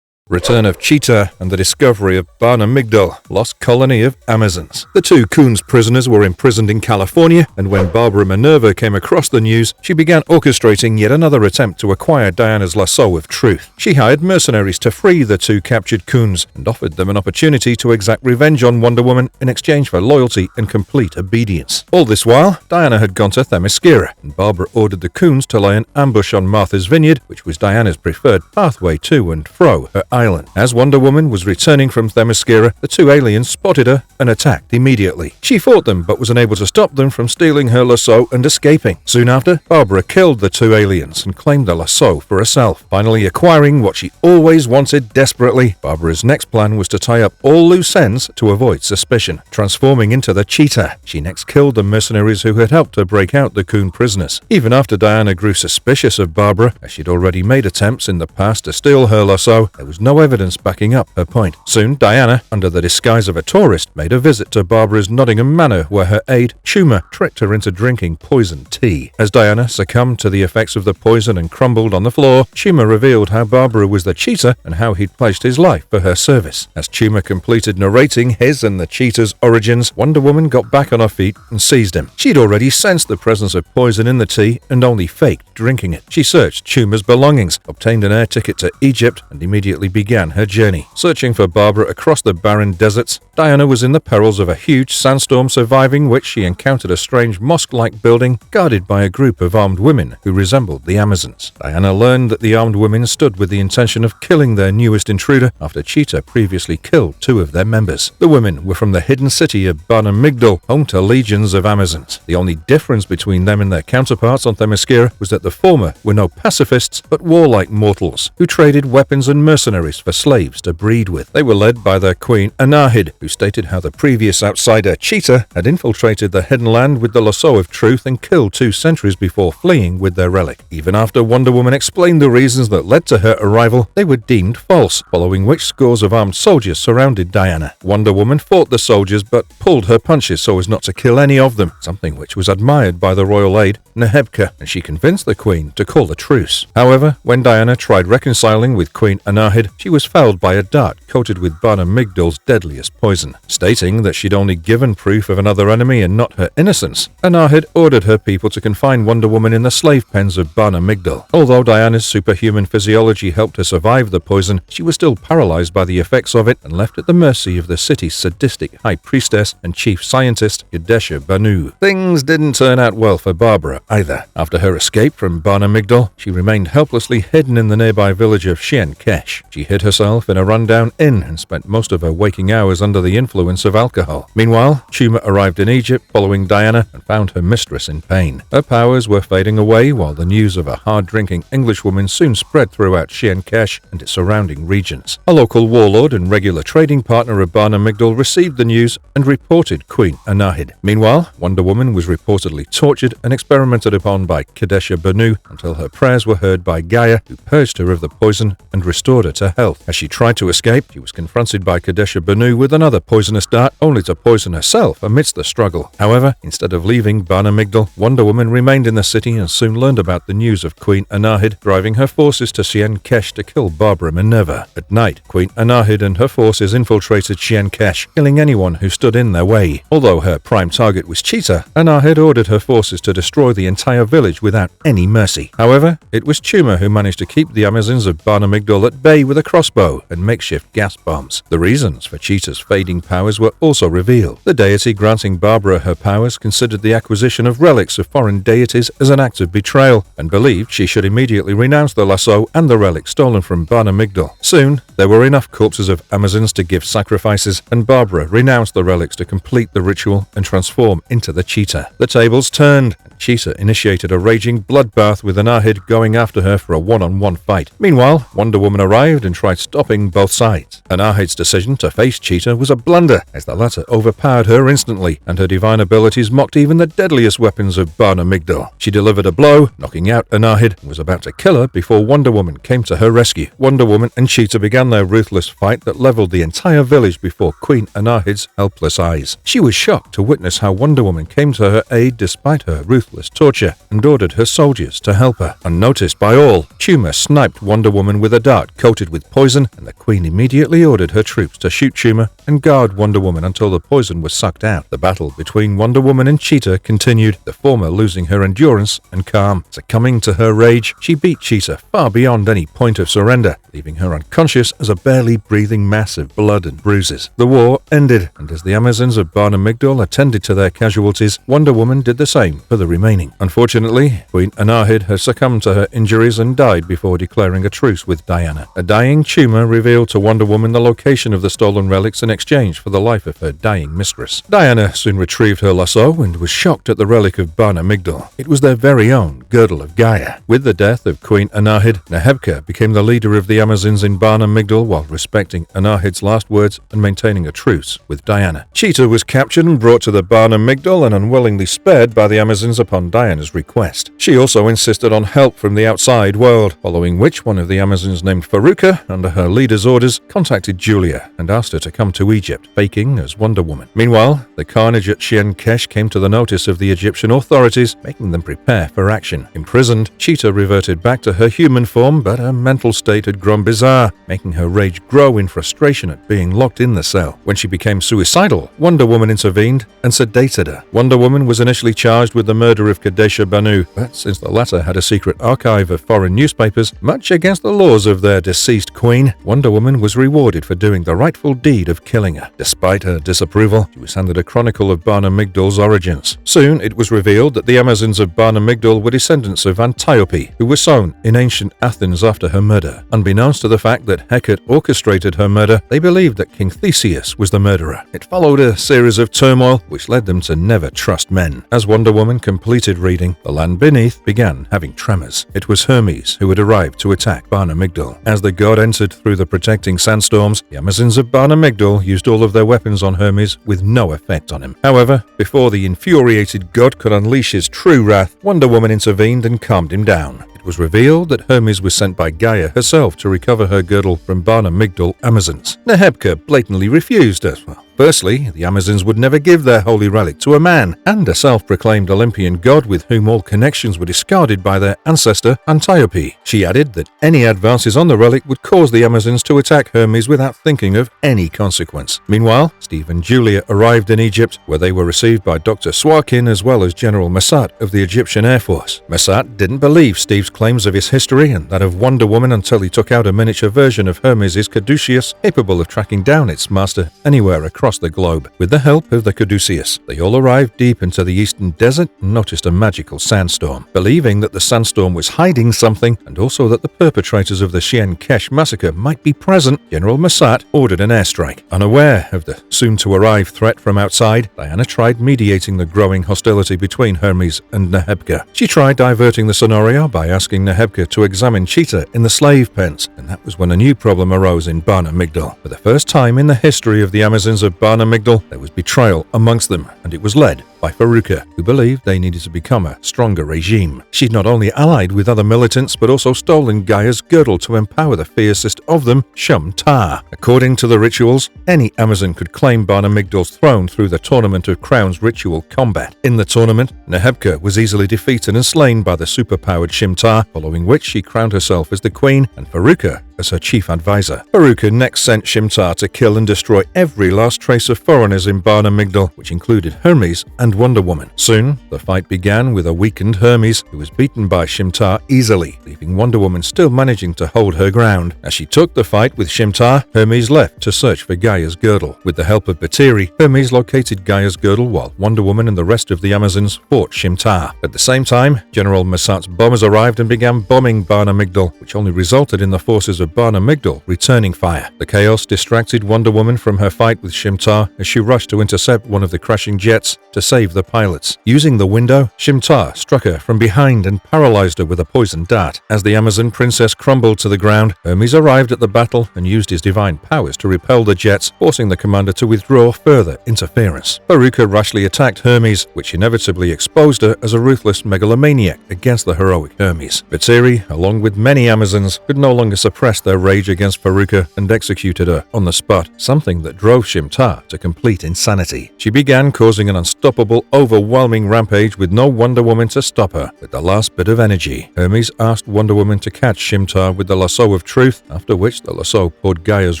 Return of Cheetah and the discovery of Bana-Mighdall, lost colony of Amazons. The 2 Coons prisoners were imprisoned in California, and when Barbara Minerva came across the news, she began orchestrating yet another attempt to acquire Diana's lasso of truth. She hired mercenaries to free the 2 captured Coons and offered them an opportunity to exact revenge on Wonder Woman in exchange for loyalty and complete obedience. All this while, Diana had gone to Themyscira, and Barbara ordered the Coons to lay an ambush on Martha's Vineyard, which was Diana's preferred pathway to and fro her island. As Wonder Woman was returning from Themyscira, the 2 aliens spotted her and attacked immediately. She fought them but was unable to stop them from stealing her lasso and escaping. Soon after, Barbara killed the 2 aliens and claimed the lasso for herself, finally acquiring what she always wanted desperately. Barbara's next plan was to tie up all loose ends to avoid suspicion. Transforming into the Cheetah, she next killed the mercenaries who had helped her break out the Coon prisoners. Even after Diana grew suspicious of Barbara, as she'd already made attempts in the past to steal her lasso, there was no evidence backing up her point. Soon, Diana, under the disguise of a tourist, made a visit to Barbara's Nottingham Manor, where her aide, Chuma, tricked her into drinking poisoned tea. As Diana succumbed to the effects of the poison and crumbled on the floor, Chuma revealed how Barbara was the Cheetah and how he'd pledged his life for her service. As Chuma completed narrating his and the Cheetah's origins, Wonder Woman got back on her feet and seized him. She'd already sensed the presence of poison in the tea and only faked drinking it. She searched Chuma's belongings, obtained an air ticket to Egypt, and immediately began her journey. Searching for Barbara across the barren deserts, Diana was in the perils of a huge sandstorm, surviving which she encountered a strange mosque-like building guarded by a group of armed women who resembled the Amazons. Diana learned that the armed women stood with the intention of killing their newest intruder after Cheetah previously killed 2 of their members. The women were from the hidden city of Bana-Mighdall, home to legions of Amazons. The only difference between them and their counterparts on Themyscira was that the former were no pacifists but warlike mortals who traded weapons and mercenaries for slaves to breed with. They were led by their queen Anahid, who stated how the previous outsider Cheetah had infiltrated the hidden land with the lasso of truth and killed 2 sentries before fleeing with their relic. Even after Wonder Woman explained the reasons that led to her arrival, they were deemed false, following which scores of armed soldiers surrounded Diana. Wonder Woman fought the soldiers but pulled her punches so as not to kill any of them, something which was admired by the royal aide Nehebka, and she convinced the queen to call a truce. However, when Diana tried reconciling with Queen Anahid, she was felled by a dart coated with Bana-Mighdall's deadliest poison. Stating that she'd only given proof of another enemy and not her innocence, Anahid ordered her people to confine Wonder Woman in the slave pens of Bana-Mighdall. Although Diana's superhuman physiology helped her survive the poison, she was still paralyzed by the effects of it and left at the mercy of the city's sadistic high priestess and chief scientist, Kadesha Banu. Things didn't turn out well for Barbara either. After her escape from Bana-Mighdall, she remained helplessly hidden in the nearby village of Shien-Kesh. She hid herself in a rundown inn and spent most of her waking hours under the influence of alcohol. Meanwhile, Chuma arrived in Egypt following Diana and found her mistress in pain. Her powers were fading away, while the news of a hard-drinking Englishwoman soon spread throughout Shien-Kesh and its surrounding regions. A local warlord and regular trading partner of Bana-Mighdall received the news and reported Queen Anahid. Meanwhile, Wonder Woman was reportedly tortured and experimented upon by Kadesha Banu until her prayers were heard by Gaia, who purged her of the poison and restored her to her health. As she tried to escape, she was confronted by Kadesha Banu with another poisonous dart, only to poison herself amidst the struggle. However, instead of leaving Bana-Mighdall, Wonder Woman remained in the city and soon learned about the news of Queen Anahid driving her forces to Chien-Kesh to kill Barbara Minerva. At night, Queen Anahid and her forces infiltrated Chien-Kesh, killing anyone who stood in their way. Although her prime target was Cheetah, Anahid ordered her forces to destroy the entire village without any mercy. However, it was Tuma who managed to keep the Amazons of Bana-Mighdall at bay with a crossbow and makeshift gas bombs. The reasons for Cheetah's fading powers were also revealed. The deity granting Barbara her powers considered the acquisition of relics of foreign deities as an act of betrayal and believed she should immediately renounce the lasso and the relics stolen from Bana-Mighdall. Soon, there were enough corpses of Amazons to give sacrifices, and Barbara renounced the relics to complete the ritual and transform into the Cheetah. The tables turned, and Cheetah initiated a raging bloodbath with Anahid going after her for a one-on-one fight. Meanwhile, Wonder Woman arrived and tried stopping both sides. Anahid's decision to face Cheetah was a blunder, as the latter overpowered her instantly, and her divine abilities mocked even the deadliest weapons of Bana-Mighdall. She delivered a blow, knocking out Anahid, and was about to kill her before Wonder Woman came to her rescue. Wonder Woman and Cheetah began their ruthless fight that leveled the entire village before Queen Anahid's helpless eyes. She was shocked to witness how Wonder Woman came to her aid despite her ruthless torture, and ordered her soldiers to help her. Unnoticed by all, Tuma sniped Wonder Woman with a dart coated with poison, and the Queen immediately ordered her troops to shoot Tuma and guard Wonder Woman until the poison was sucked out. The battle between Wonder Woman and Cheetah continued, the former losing her endurance and calm. Succumbing to her rage, she beat Cheetah far beyond any point of surrender, leaving her unconscious as a barely breathing mass of blood and bruises. The war ended, and as the Amazons of Bana-Mighdall attended to their casualties, Wonder Woman did the same for the remaining. Unfortunately, Queen Anahid had succumbed to her injuries and died before declaring a truce with Diana. A dying Tuma revealed to Wonder Woman the location of the stolen relics in exchange for the life of her dying mistress. Diana soon retrieved her lasso and was shocked at the relic of Bana-Mighdall. It was their very own Girdle of Gaia. With the death of Queen Anahid, Nehebka became the leader of the Amazons in Bana-Mighdall while respecting Anahid's last words and maintaining a truce with Diana. Cheetah was captured and brought to the Bana-Mighdall and unwillingly spared by the Amazons upon Diana's request. She also insisted on help from the outside world, following which one of the Amazons named Faruka, under her leader's orders, contacted Julia and asked her to come to Egypt, faking as Wonder Woman. Meanwhile, the carnage at Chien-Kesh came to the notice of the Egyptian authorities, making them prepare for action. Imprisoned, Cheetah reverted back to her human form, but her mental state had grown bizarre, making her rage grow in frustration at being locked in the cell. When she became suicidal, Wonder Woman intervened and sedated her. Wonder Woman was initially charged with the murder of Kadesha Banu, but since the latter had a secret archive of foreign newspapers, much against the laws of their deceased queen, Wonder Woman was rewarded for doing the rightful deed of killing her. Despite her disapproval, she was handed a chronicle of Bana-Mighdall's origins. Soon, it was revealed that the Amazons of Bana-Mighdall were descendants of Antiope, who were sown in ancient Athens after her murder. Unbeknownst to the fact that Hecate orchestrated her murder, they believed that King Theseus was the murderer. It followed a series of turmoil, which led them to never trust men. As Wonder Woman completed reading, the land beneath began having tremors. It was Hermes who had arrived to attack Bana-Mighdall. As the god entered through the protecting sandstorms, the Amazons of Bana-Mighdall used all of their weapons on Hermes with no effect on him. However, before the infuriated god could unleash his true wrath, Wonder Woman intervened and calmed him down. It was revealed that Hermes was sent by Gaia herself to recover her girdle from Bana-Mighdall Amazons. Nehebka blatantly refused as well. Firstly, the Amazons would never give their holy relic to a man, and a self-proclaimed Olympian god with whom all connections were discarded by their ancestor Antiope. She added that any advances on the relic would cause the Amazons to attack Hermes without thinking of any consequence. Meanwhile, Steve and Julia arrived in Egypt, where they were received by Dr. Swarkin as well as General Massat of the Egyptian Air Force. Massat didn't believe Steve's claims of his history and that of Wonder Woman until he took out a miniature version of Hermes' Caduceus, capable of tracking down its master anywhere across the globe. With the help of the Caduceus, they all arrived deep into the eastern desert and noticed a magical sandstorm. Believing that the sandstorm was hiding something, and also that the perpetrators of the Chien-Kesh massacre might be present, General Massat ordered an airstrike. Unaware of the soon-to-arrive threat from outside, Diana tried mediating the growing hostility between Hermes and Nehebka. She tried diverting the scenario by asking Nehebka to examine Cheetah in the slave pens, and that was when a new problem arose in Bana-Mighdall. For the first time in the history of the Amazons of of Bana-Mighdall, there was betrayal amongst them, and it was led by Faruka, who believed they needed to become a stronger regime. She'd not only allied with other militants, but also stolen Gaia's girdle to empower the fiercest of them, Shum-Ta. According to the rituals, any Amazon could claim Bana-Mighdall's throne through the Tournament of Crowns ritual combat. In the tournament, Nehebka was easily defeated and slain by the superpowered Shim-Ta, following which she crowned herself as the queen and Faruka as her chief advisor. Faruka next sent Shim-Ta to kill and destroy every last trace of foreigners in Bana-Mighdall, which included Hermes and Wonder Woman. Soon, the fight began with a weakened Hermes, who was beaten by Shim-Ta easily, leaving Wonder Woman still managing to hold her ground. As she took the fight with Shim-Ta, Hermes left to search for Gaia's girdle. With the help of Batiri, Hermes located Gaia's girdle while Wonder Woman and the rest of the Amazons fought Shim-Ta. At the same time, General Masat's bombers arrived and began bombing Bana-Mighdall, which only resulted in the forces of Bana-Mighdall returning fire. The chaos distracted Wonder Woman from her fight with Shim-Ta as she rushed to intercept one of the crashing jets to save the pilots. Using the window, Shim-Ta struck her from behind and paralyzed her with a poison dart. As the Amazon princess crumbled to the ground, Hermes arrived at the battle and used his divine powers to repel the jets, forcing the commander to withdraw further interference. Faruka rashly attacked Hermes, which inevitably exposed her as a ruthless megalomaniac against the heroic Hermes. Batiri, along with many Amazons, could no longer suppress their rage against Faruka and executed her on the spot, something that drove Shim-Ta to complete insanity. She began causing an unstoppable, overwhelming rampage with no Wonder Woman to stop her. With the last bit of energy, Hermes asked Wonder Woman to catch Shim-Ta with the lasso of truth, after which the lasso poured Gaia's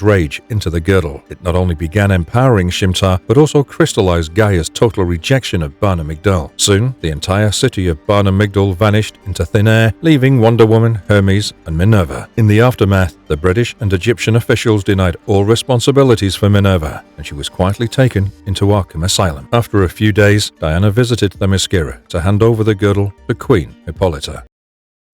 rage into the girdle. It not only began empowering Shim-Ta, but also crystallized Gaia's total rejection of Bana-Mighdall. Soon, the entire city of Bana-Mighdall vanished into thin air, leaving Wonder Woman, Hermes, and Minerva. In the aftermath, the British and Egyptian officials denied all responsibilities for Minerva, and she was quietly taken into Arkham Asylum. After a few days, Diana visited Themyscira to hand over the girdle to Queen Hippolyta.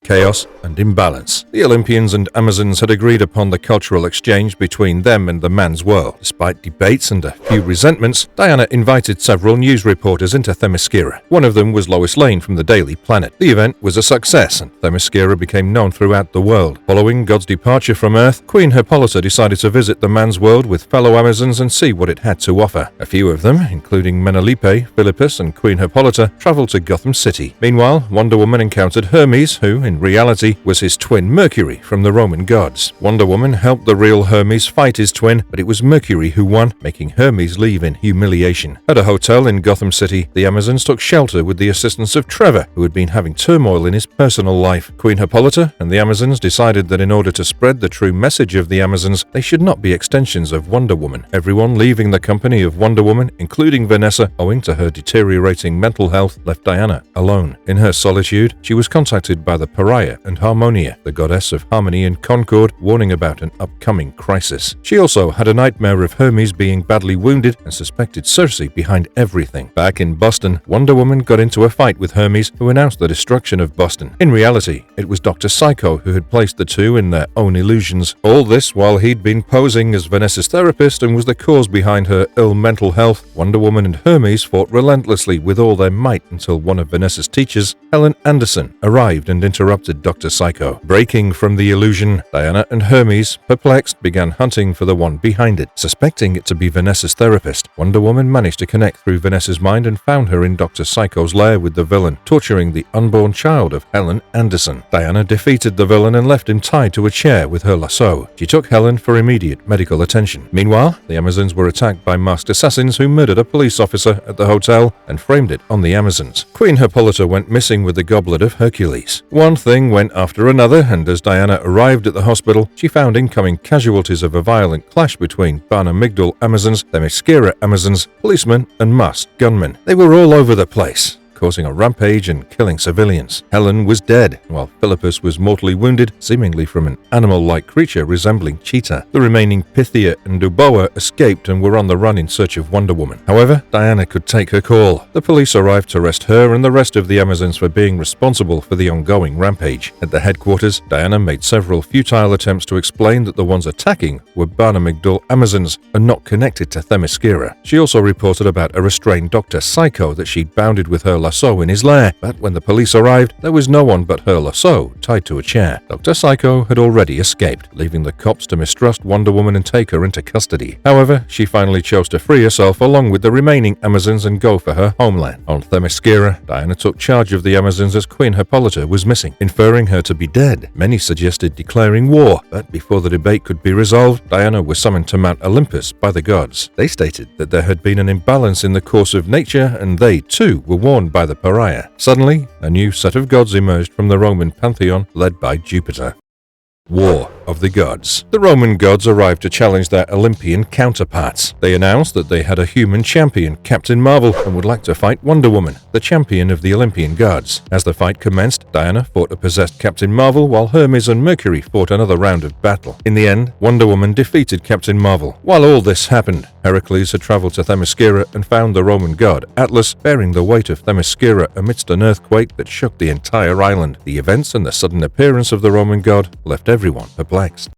Chaos and imbalance. The Olympians and Amazons had agreed upon the cultural exchange between them and the man's world. Despite debates and a few resentments, Diana invited several news reporters into Themyscira. One of them was Lois Lane from the Daily Planet. The event was a success, and Themyscira became known throughout the world. Following God's departure from Earth, Queen Hippolyta decided to visit the man's world with fellow Amazons and see what it had to offer. A few of them, including Menelipe, Philippus, and Queen Hippolyta, traveled to Gotham City. Meanwhile, Wonder Woman encountered Hermes, who, in reality, was his twin Mercury from the Roman gods. Wonder Woman helped the real Hermes fight his twin, but it was Mercury who won, making Hermes leave in humiliation. At a hotel in Gotham City, the Amazons took shelter with the assistance of Trevor, who had been having turmoil in his personal life. Queen Hippolyta and the Amazons decided that in order to spread the true message of the Amazons, they should not be extensions of Wonder Woman. Everyone leaving the company of Wonder Woman, including Vanessa, owing to her deteriorating mental health, left Diana alone. In her solitude, she was contacted by the Pariah and Harmonia, the goddess of harmony and concord, warning about an upcoming crisis. She also had a nightmare of Hermes being badly wounded and suspected Circe behind everything. Back in Boston, Wonder Woman got into a fight with Hermes, who announced the destruction of Boston. In reality, it was Dr. Psycho who had placed the two in their own illusions. All this while he'd been posing as Vanessa's therapist and was the cause behind her ill mental health. Wonder Woman and Hermes fought relentlessly with all their might until one of Vanessa's teachers, Helen Anderson, arrived and interrupted Dr. Psycho. Breaking from the illusion, Diana and Hermes, perplexed, began hunting for the one behind it. Suspecting it to be Vanessa's therapist, Wonder Woman managed to connect through Vanessa's mind and found her in Dr. Psycho's lair with the villain, torturing the unborn child of Helen Anderson. Diana defeated the villain and left him tied to a chair with her lasso. She took Helen for immediate medical attention. Meanwhile, the Amazons were attacked by masked assassins who murdered a police officer at the hotel and framed it on the Amazons. Queen Hippolyta went missing with the Goblet of Hercules. One thing went after another, and as Diana arrived at the hospital, she found incoming casualties of a violent clash between Bana-Mighdall Amazons, Themyscira Amazons, policemen, and masked gunmen. They were all over the place, causing a rampage and killing civilians. Helen was dead, while Philippus was mortally wounded, seemingly from an animal-like creature resembling Cheetah. The remaining Pythia and Duboa escaped and were on the run in search of Wonder Woman. However, Diana could take her call. The police arrived to arrest her and the rest of the Amazons for being responsible for the ongoing rampage. At the headquarters, Diana made several futile attempts to explain that the ones attacking were Bana-Mighdall Amazons and not connected to Themyscira. She also reported about a restrained Dr. Psycho that she'd bounded with her lasso in his lair, but when the police arrived, there was no one but her lasso tied to a chair. Dr. Psycho had already escaped, leaving the cops to mistrust Wonder Woman and take her into custody. However, she finally chose to free herself along with the remaining Amazons and go for her homeland. On Themyscira, Diana took charge of the Amazons as Queen Hippolyta was missing, inferring her to be dead. Many suggested declaring war, but before the debate could be resolved, Diana was summoned to Mount Olympus by the gods. They stated that there had been an imbalance in the course of nature and they, too, were warned by the pariah. Suddenly, a new set of gods emerged from the Roman pantheon, led by Jupiter. War of the Gods. The Roman gods arrived to challenge their Olympian counterparts. They announced that they had a human champion, Captain Marvel, and would like to fight Wonder Woman, the champion of the Olympian gods. As the fight commenced, Diana fought a possessed Captain Marvel, while Hermes and Mercury fought another round of battle. In the end, Wonder Woman defeated Captain Marvel. While all this happened, Heracles had traveled to Themyscira and found the Roman god Atlas bearing the weight of Themyscira amidst an earthquake that shook the entire island. The events and the sudden appearance of the Roman god left everyone perplexed.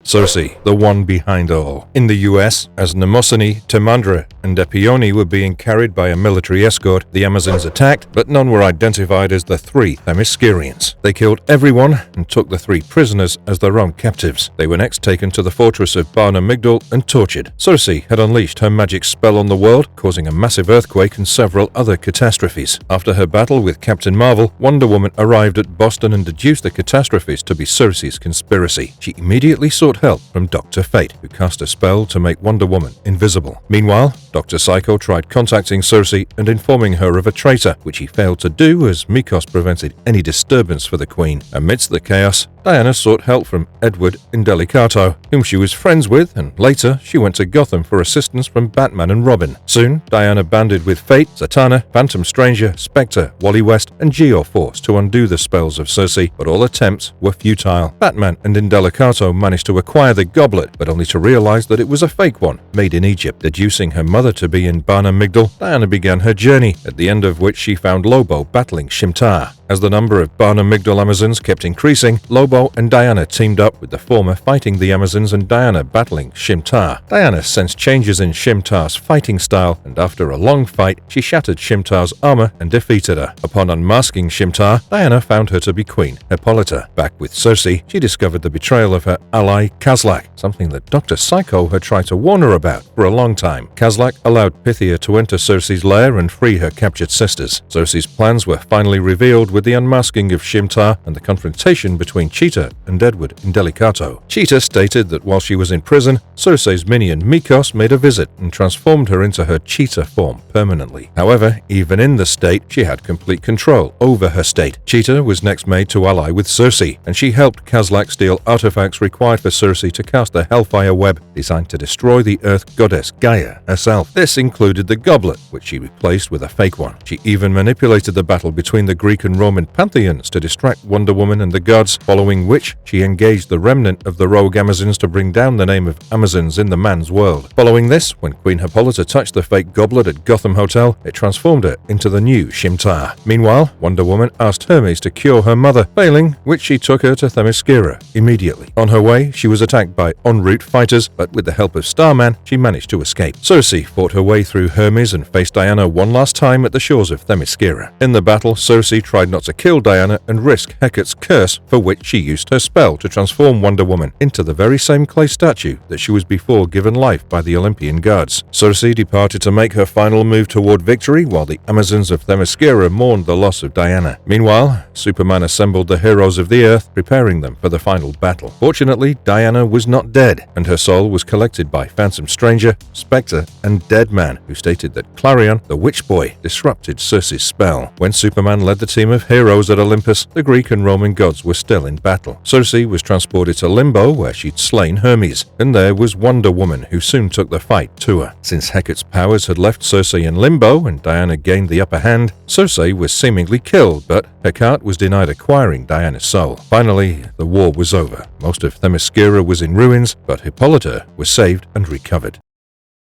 Circe, the one behind all. In the US, as Mnemosyne, Timandra, and Epione were being carried by a military escort, the Amazons attacked, but none were identified as the three Themyscirians. They killed everyone and took the three prisoners as their own captives. They were next taken to the fortress of Bana-Mighdall and tortured. Circe had unleashed her magic spell on the world, causing a massive earthquake and several other catastrophes. After her battle with Captain Marvel, Wonder Woman arrived at Boston and deduced the catastrophes to be Circe's conspiracy. She immediately sought help from Dr. Fate, who cast a spell to make Wonder Woman invisible. Meanwhile, Dr. Psycho tried contacting Circe and informing her of a traitor, which he failed to do as Migos prevented any disturbance for the Queen. Amidst the chaos, Diana sought help from Edward Indelicato, whom she was friends with, and later she went to Gotham for assistance from Batman and Robin. Soon, Diana banded with Fate, Zatanna, Phantom Stranger, Spectre, Wally West, and Geoforce to undo the spells of Circe, but all attempts were futile. Batman and Indelicato managed to acquire the goblet, but only to realize that it was a fake one, made in Egypt. Deducing her mother to be in Bana-Mighdall, Diana began her journey, at the end of which she found Lobo battling Shim'tar. As the number of Bana-Mighdall Amazons kept increasing, Lobo and Diana teamed up, with the former fighting the Amazons and Diana battling Shim'tar. Diana sensed changes in Shim'tar's fighting style, and after a long fight, she shattered Shim'tar's armor and defeated her. Upon unmasking Shim'tar, Diana found her to be Queen Hippolyta. Back with Circe, she discovered the betrayal of her ally Kazlak, something that Dr. Psycho had tried to warn her about for a long time. Kazlak allowed Pythia to enter Circe's lair and free her captured sisters. Circe's plans were finally revealed with the unmasking of Shim'tar and the confrontation between Cheetah and Edward Indelicato. Cheetah stated that while she was in prison, Circe's minion Migos made a visit and transformed her into her cheetah form permanently. However, even in the state, she had complete control over her state. Cheetah was next made to ally with Circe, and she helped Kazlak steal artifacts required for Circe to cast the Hellfire Web designed to destroy the Earth goddess Gaia herself. This included the goblet, which she replaced with a fake one. She even manipulated the battle between the Greek and Roman pantheons to distract Wonder Woman and the gods, following which she engaged the remnant of the rogue Amazons to bring down the name of Amazons in the man's world. Following this, when Queen Hippolyta touched the fake goblet at Gotham Hotel, it transformed her into the new Shim'tar. Meanwhile, Wonder Woman asked Hermes to cure her mother, failing which she took her to Themyscira immediately. On her way, she was attacked by en route fighters, but with the help of Starman, she managed to escape. Circe fought her way through Hermes and faced Diana one last time at the shores of Themyscira. In the battle, Circe tried not to kill Diana and risk Hecate's curse, for which she used her spell to transform Wonder Woman into the very same clay statue that she was before given life by the Olympian gods. Circe departed to make her final move toward victory, while the Amazons of Themyscira mourned the loss of Diana. Meanwhile, Superman assembled the heroes of the Earth, preparing them for the final battle. Fortunately, Diana was not dead, and her soul was collected by Phantom Stranger, Spectre, and Deadman, who stated that Clarion, the Witch Boy, disrupted Circe's spell. When Superman led the team of heroes at Olympus, the Greek and Roman gods were still in battle. Circe was transported to Limbo, where she'd slain Hermes, and there was Wonder Woman, who soon took the fight to her. Since Hecate's powers had left Circe in Limbo and Diana gained the upper hand, Circe was seemingly killed, but Hecate was denied acquiring Diana's soul. Finally, the war was over. Most of Themyscira was in ruins, but Hippolyta was saved and recovered.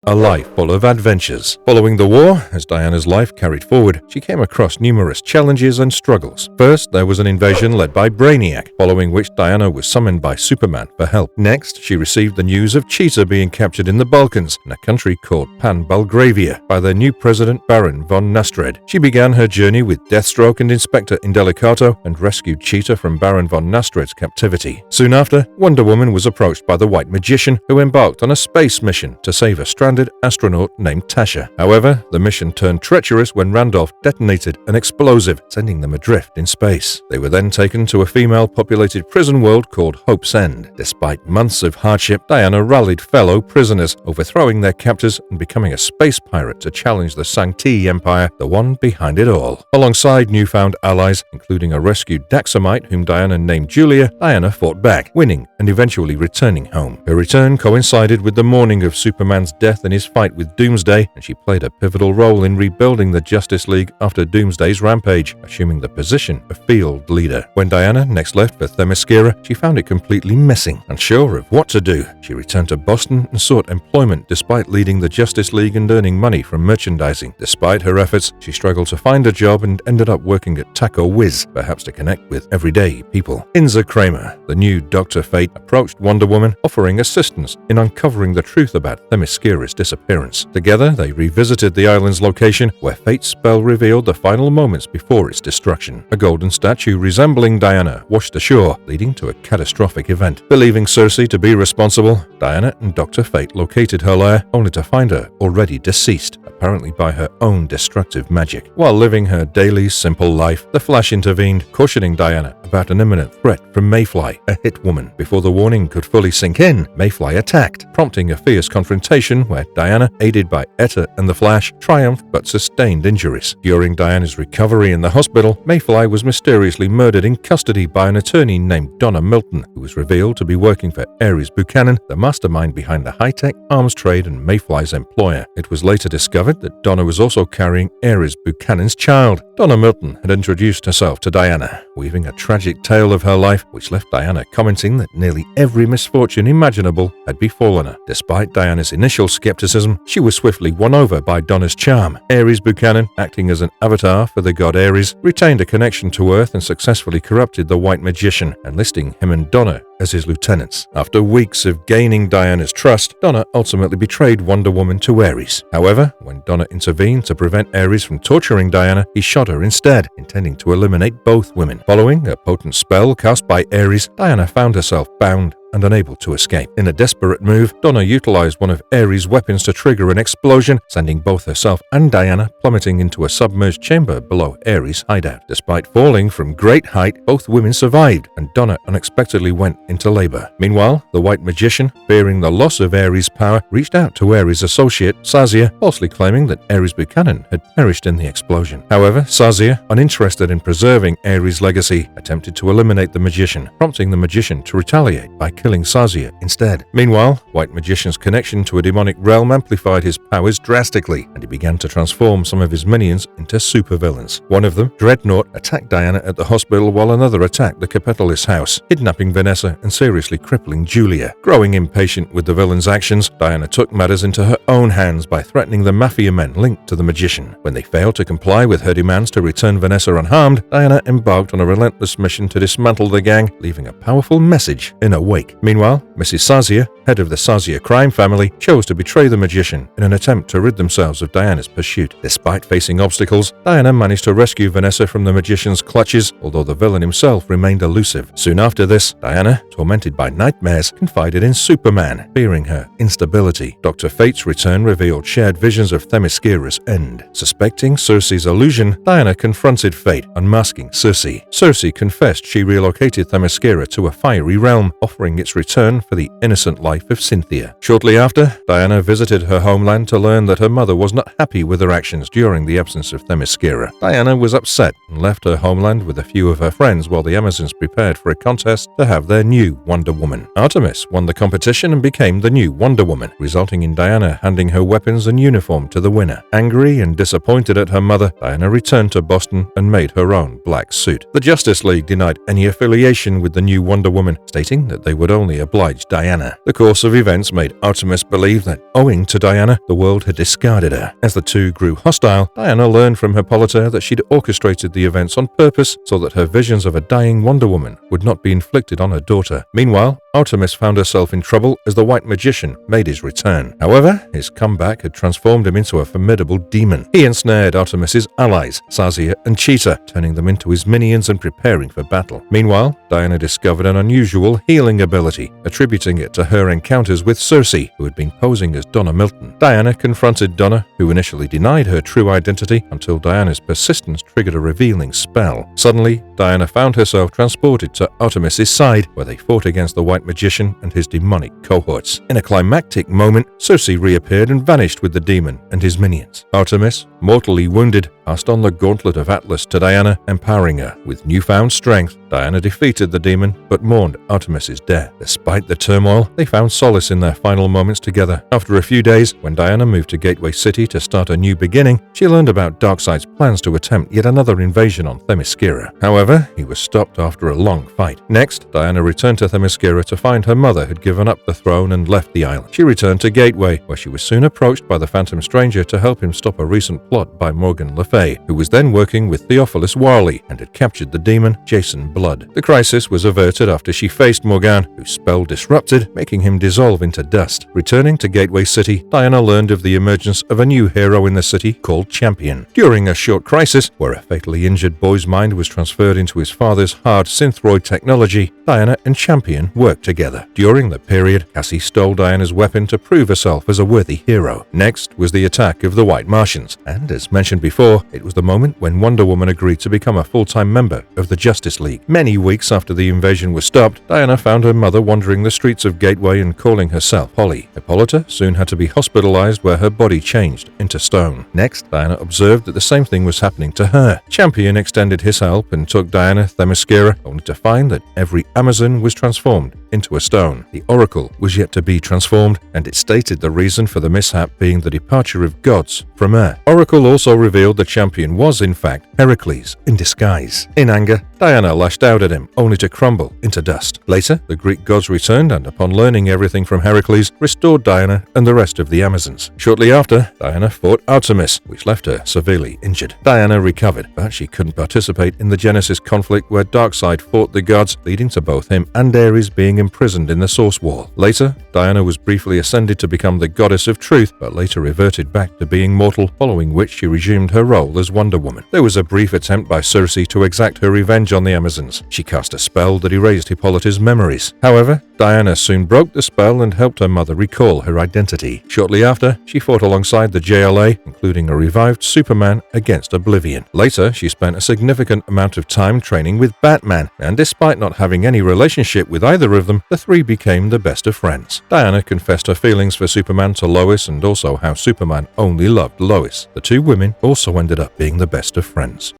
a life full of adventures. Following the war, as Diana's life carried forward, she came across numerous challenges and struggles. First, there was an invasion led by Brainiac, following which Diana was summoned by Superman for help. Next, she received the news of Cheetah being captured in the Balkans, in a country called Pan-Belgravia, by their new president Baron von Nastrad. She began her journey with Deathstroke and Inspector Indelicato and rescued Cheetah from Baron von Nastrad's captivity. Soon after, Wonder Woman was approached by the White Magician, who embarked on a space mission to save a stranded astronaut named Tasha. However, the mission turned treacherous when Randolph detonated an explosive, sending them adrift in space. They were then taken to a female-populated prison world called Hope's End. Despite months of hardship, Diana rallied fellow prisoners, overthrowing their captors and becoming a space pirate to challenge the Sancti Empire, the one behind it all. Alongside newfound allies, including a rescued Daxamite whom Diana named Julia, Diana fought back, winning and eventually returning home. Her return coincided with the morning of Superman's death in his fight with Doomsday, and she played a pivotal role in rebuilding the Justice League after Doomsday's rampage, assuming the position of field leader. When Diana next left for Themyscira, she found it completely missing. Unsure of what to do, she returned to Boston and sought employment despite leading the Justice League and earning money from merchandising. Despite her efforts, she struggled to find a job and ended up working at Taco Wiz, perhaps to connect with everyday people. Inza Kramer, the new Dr. Fate, approached Wonder Woman, offering assistance in uncovering the truth about Themyscira's disappearance. Together, they revisited the island's location, where Fate's spell revealed the final moments before its destruction. A golden statue resembling Diana washed ashore, leading to a catastrophic event. Believing Circe to be responsible, Diana and Dr. Fate located her lair, only to find her already deceased, apparently by her own destructive magic. While living her daily, simple life, the Flash intervened, cautioning Diana about an imminent threat from Mayfly, a hit woman. Before the warning could fully sink in, Mayfly attacked, prompting a fierce confrontation where Diana, aided by Etta and the Flash, triumphed but sustained injuries. During Diana's recovery in the hospital, Mayfly was mysteriously murdered in custody by an attorney named Donna Milton, who was revealed to be working for Ares Buchanan, the mastermind behind the high-tech arms trade and Mayfly's employer. It was later discovered that Donna was also carrying Ares Buchanan's child. Donna Milton had introduced herself to Diana, weaving a tragic tale of her life, which left Diana commenting that nearly every misfortune imaginable had befallen her. Despite Diana's initial skepticism, she was swiftly won over by Donna's charm. Ares Buchanan, acting as an avatar for the god Ares, retained a connection to Earth and successfully corrupted the White Magician, enlisting him and Donna as his lieutenants. After weeks of gaining Diana's trust, Donna ultimately betrayed Wonder Woman to Ares. However, when Donna intervened to prevent Ares from torturing Diana, he shot her instead, intending to eliminate both women. Following a potent spell cast by Ares, Diana found herself bound and unable to escape. In a desperate move, Donna utilized one of Ares' weapons to trigger an explosion, sending both herself and Diana plummeting into a submerged chamber below Ares' hideout. Despite falling from great height, both women survived, and Donna unexpectedly went into labor. Meanwhile, the White Magician, fearing the loss of Ares' power, reached out to Ares' associate, Sazia, falsely claiming that Ares Buchanan had perished in the explosion. However, Sazia, uninterested in preserving Ares' legacy, attempted to eliminate the magician, prompting the magician to retaliate by killing Sazia instead. Meanwhile, White Magician's connection to a demonic realm amplified his powers drastically, and he began to transform some of his minions into supervillains. One of them, Dreadnought, attacked Diana at the hospital while another attacked the Capitalist house, kidnapping Vanessa and seriously crippling Julia. Growing impatient with the villain's actions, Diana took matters into her own hands by threatening the mafia men linked to the magician. When they failed to comply with her demands to return Vanessa unharmed, Diana embarked on a relentless mission to dismantle the gang, leaving a powerful message in her wake. Meanwhile, Mrs. Sazia, head of the Sazia crime family, chose to betray the magician in an attempt to rid themselves of Diana's pursuit. Despite facing obstacles, Diana managed to rescue Vanessa from the magician's clutches, although the villain himself remained elusive. Soon after this, Diana, tormented by nightmares, confided in Superman, fearing her instability. Dr. Fate's return revealed shared visions of Themyscira's end. Suspecting Circe's illusion, Diana confronted Fate, unmasking Circe. Circe confessed she relocated Themyscira to a fiery realm, offering its return for the innocent life of Cynthia. Shortly after, Diana visited her homeland to learn that her mother was not happy with her actions during the absence of Themyscira. Diana was upset and left her homeland with a few of her friends while the Amazons prepared for a contest to have their new Wonder Woman. Artemis won the competition and became the new Wonder Woman, resulting in Diana handing her weapons and uniform to the winner. Angry and disappointed at her mother, Diana returned to Boston and made her own black suit. The Justice League denied any affiliation with the new Wonder Woman, stating that they would only oblige Diana. The course of events made Artemis believe that, owing to Diana, the world had discarded her. As the two grew hostile, Diana learned from Hippolyta that she'd orchestrated the events on purpose so that her visions of a dying Wonder Woman would not be inflicted on her daughter. Meanwhile, Artemis found herself in trouble as the White Magician made his return. However, his comeback had transformed him into a formidable demon. He ensnared Artemis's allies, Sazia and Cheetah, turning them into his minions and preparing for battle. Meanwhile, Diana discovered an unusual healing ability, attributing it to her encounters with Circe, who had been posing as Donna Milton. Diana confronted Donna, who initially denied her true identity until Diana's persistence triggered a revealing spell. Suddenly, Diana found herself transported to Artemis's side, where they fought against the White Magician and his demonic cohorts. In a climactic moment, Circe reappeared and vanished with the demon and his minions. Artemis, mortally wounded, passed on the gauntlet of Atlas to Diana, empowering her. With newfound strength, Diana defeated the demon, but mourned Artemis's death. Despite the turmoil, they found solace in their final moments together. After a few days, when Diana moved to Gateway City to start a new beginning, she learned about Darkseid's plans to attempt yet another invasion on Themyscira. However, he was stopped after a long fight. Next, Diana returned to Themyscira to find her mother had given up the throne and left the island. She returned to Gateway, where she was soon approached by the Phantom Stranger to help him stop a recent plot by Morgan Le Fay, who was then working with Theophilus Warley and had captured the demon Jason Blood. The crisis was averted after she faced Morgan, whose spell disrupted, making him dissolve into dust. Returning to Gateway City, Diana learned of the emergence of a new hero in the city called Champion. During a short crisis, where a fatally injured boy's mind was transferred into his father's hard synthroid technology, Diana and Champion worked together. During the period, Cassie stole Diana's weapon to prove herself as a worthy hero. Next was the attack of the White Martians, and as mentioned before, it was the moment when Wonder Woman agreed to become a full-time member of the Justice League. Many weeks after the invasion was stopped, Diana found her mother wandering the streets of Gateway and calling herself Polly. Hippolyta soon had to be hospitalized, where her body changed into stone. Next, Diana observed that the same thing was happening to her. Champion extended his help and took Diana Themyscira, only to find that every Amazon was transformed into a stone. The Oracle was yet to be transformed, and it stated the reason for the mishap being the departure of gods from Earth. Oracle also revealed the Champion was, in fact, Heracles in disguise. In anger, Diana lashed out at him, only to crumble into dust. Later, the Greek gods returned and, upon learning everything from Heracles, restored Diana and the rest of the Amazons. Shortly after, Diana fought Artemis, which left her severely injured. Diana recovered, but she couldn't participate in the Genesis conflict where Darkseid fought the gods, leading to both him and Ares being imprisoned in the Source Wall. Later, Diana was briefly ascended to become the Goddess of Truth, but later reverted back to being mortal, following which she resumed her role as Wonder Woman. There was a brief attempt by Circe to exact her revenge on the Amazons. She cast a spell that erased Hippolyta's memories. However, Diana soon broke the spell and helped her mother recall her identity. Shortly after, she fought alongside the JLA, including a revived Superman against Oblivion. Later, she spent a significant amount of time training with Batman, and despite not having any relationship with either of them, the three became the best of friends. Diana confessed her feelings for Superman to Lois and also how Superman only loved Lois. The two women also ended up being the best of friends.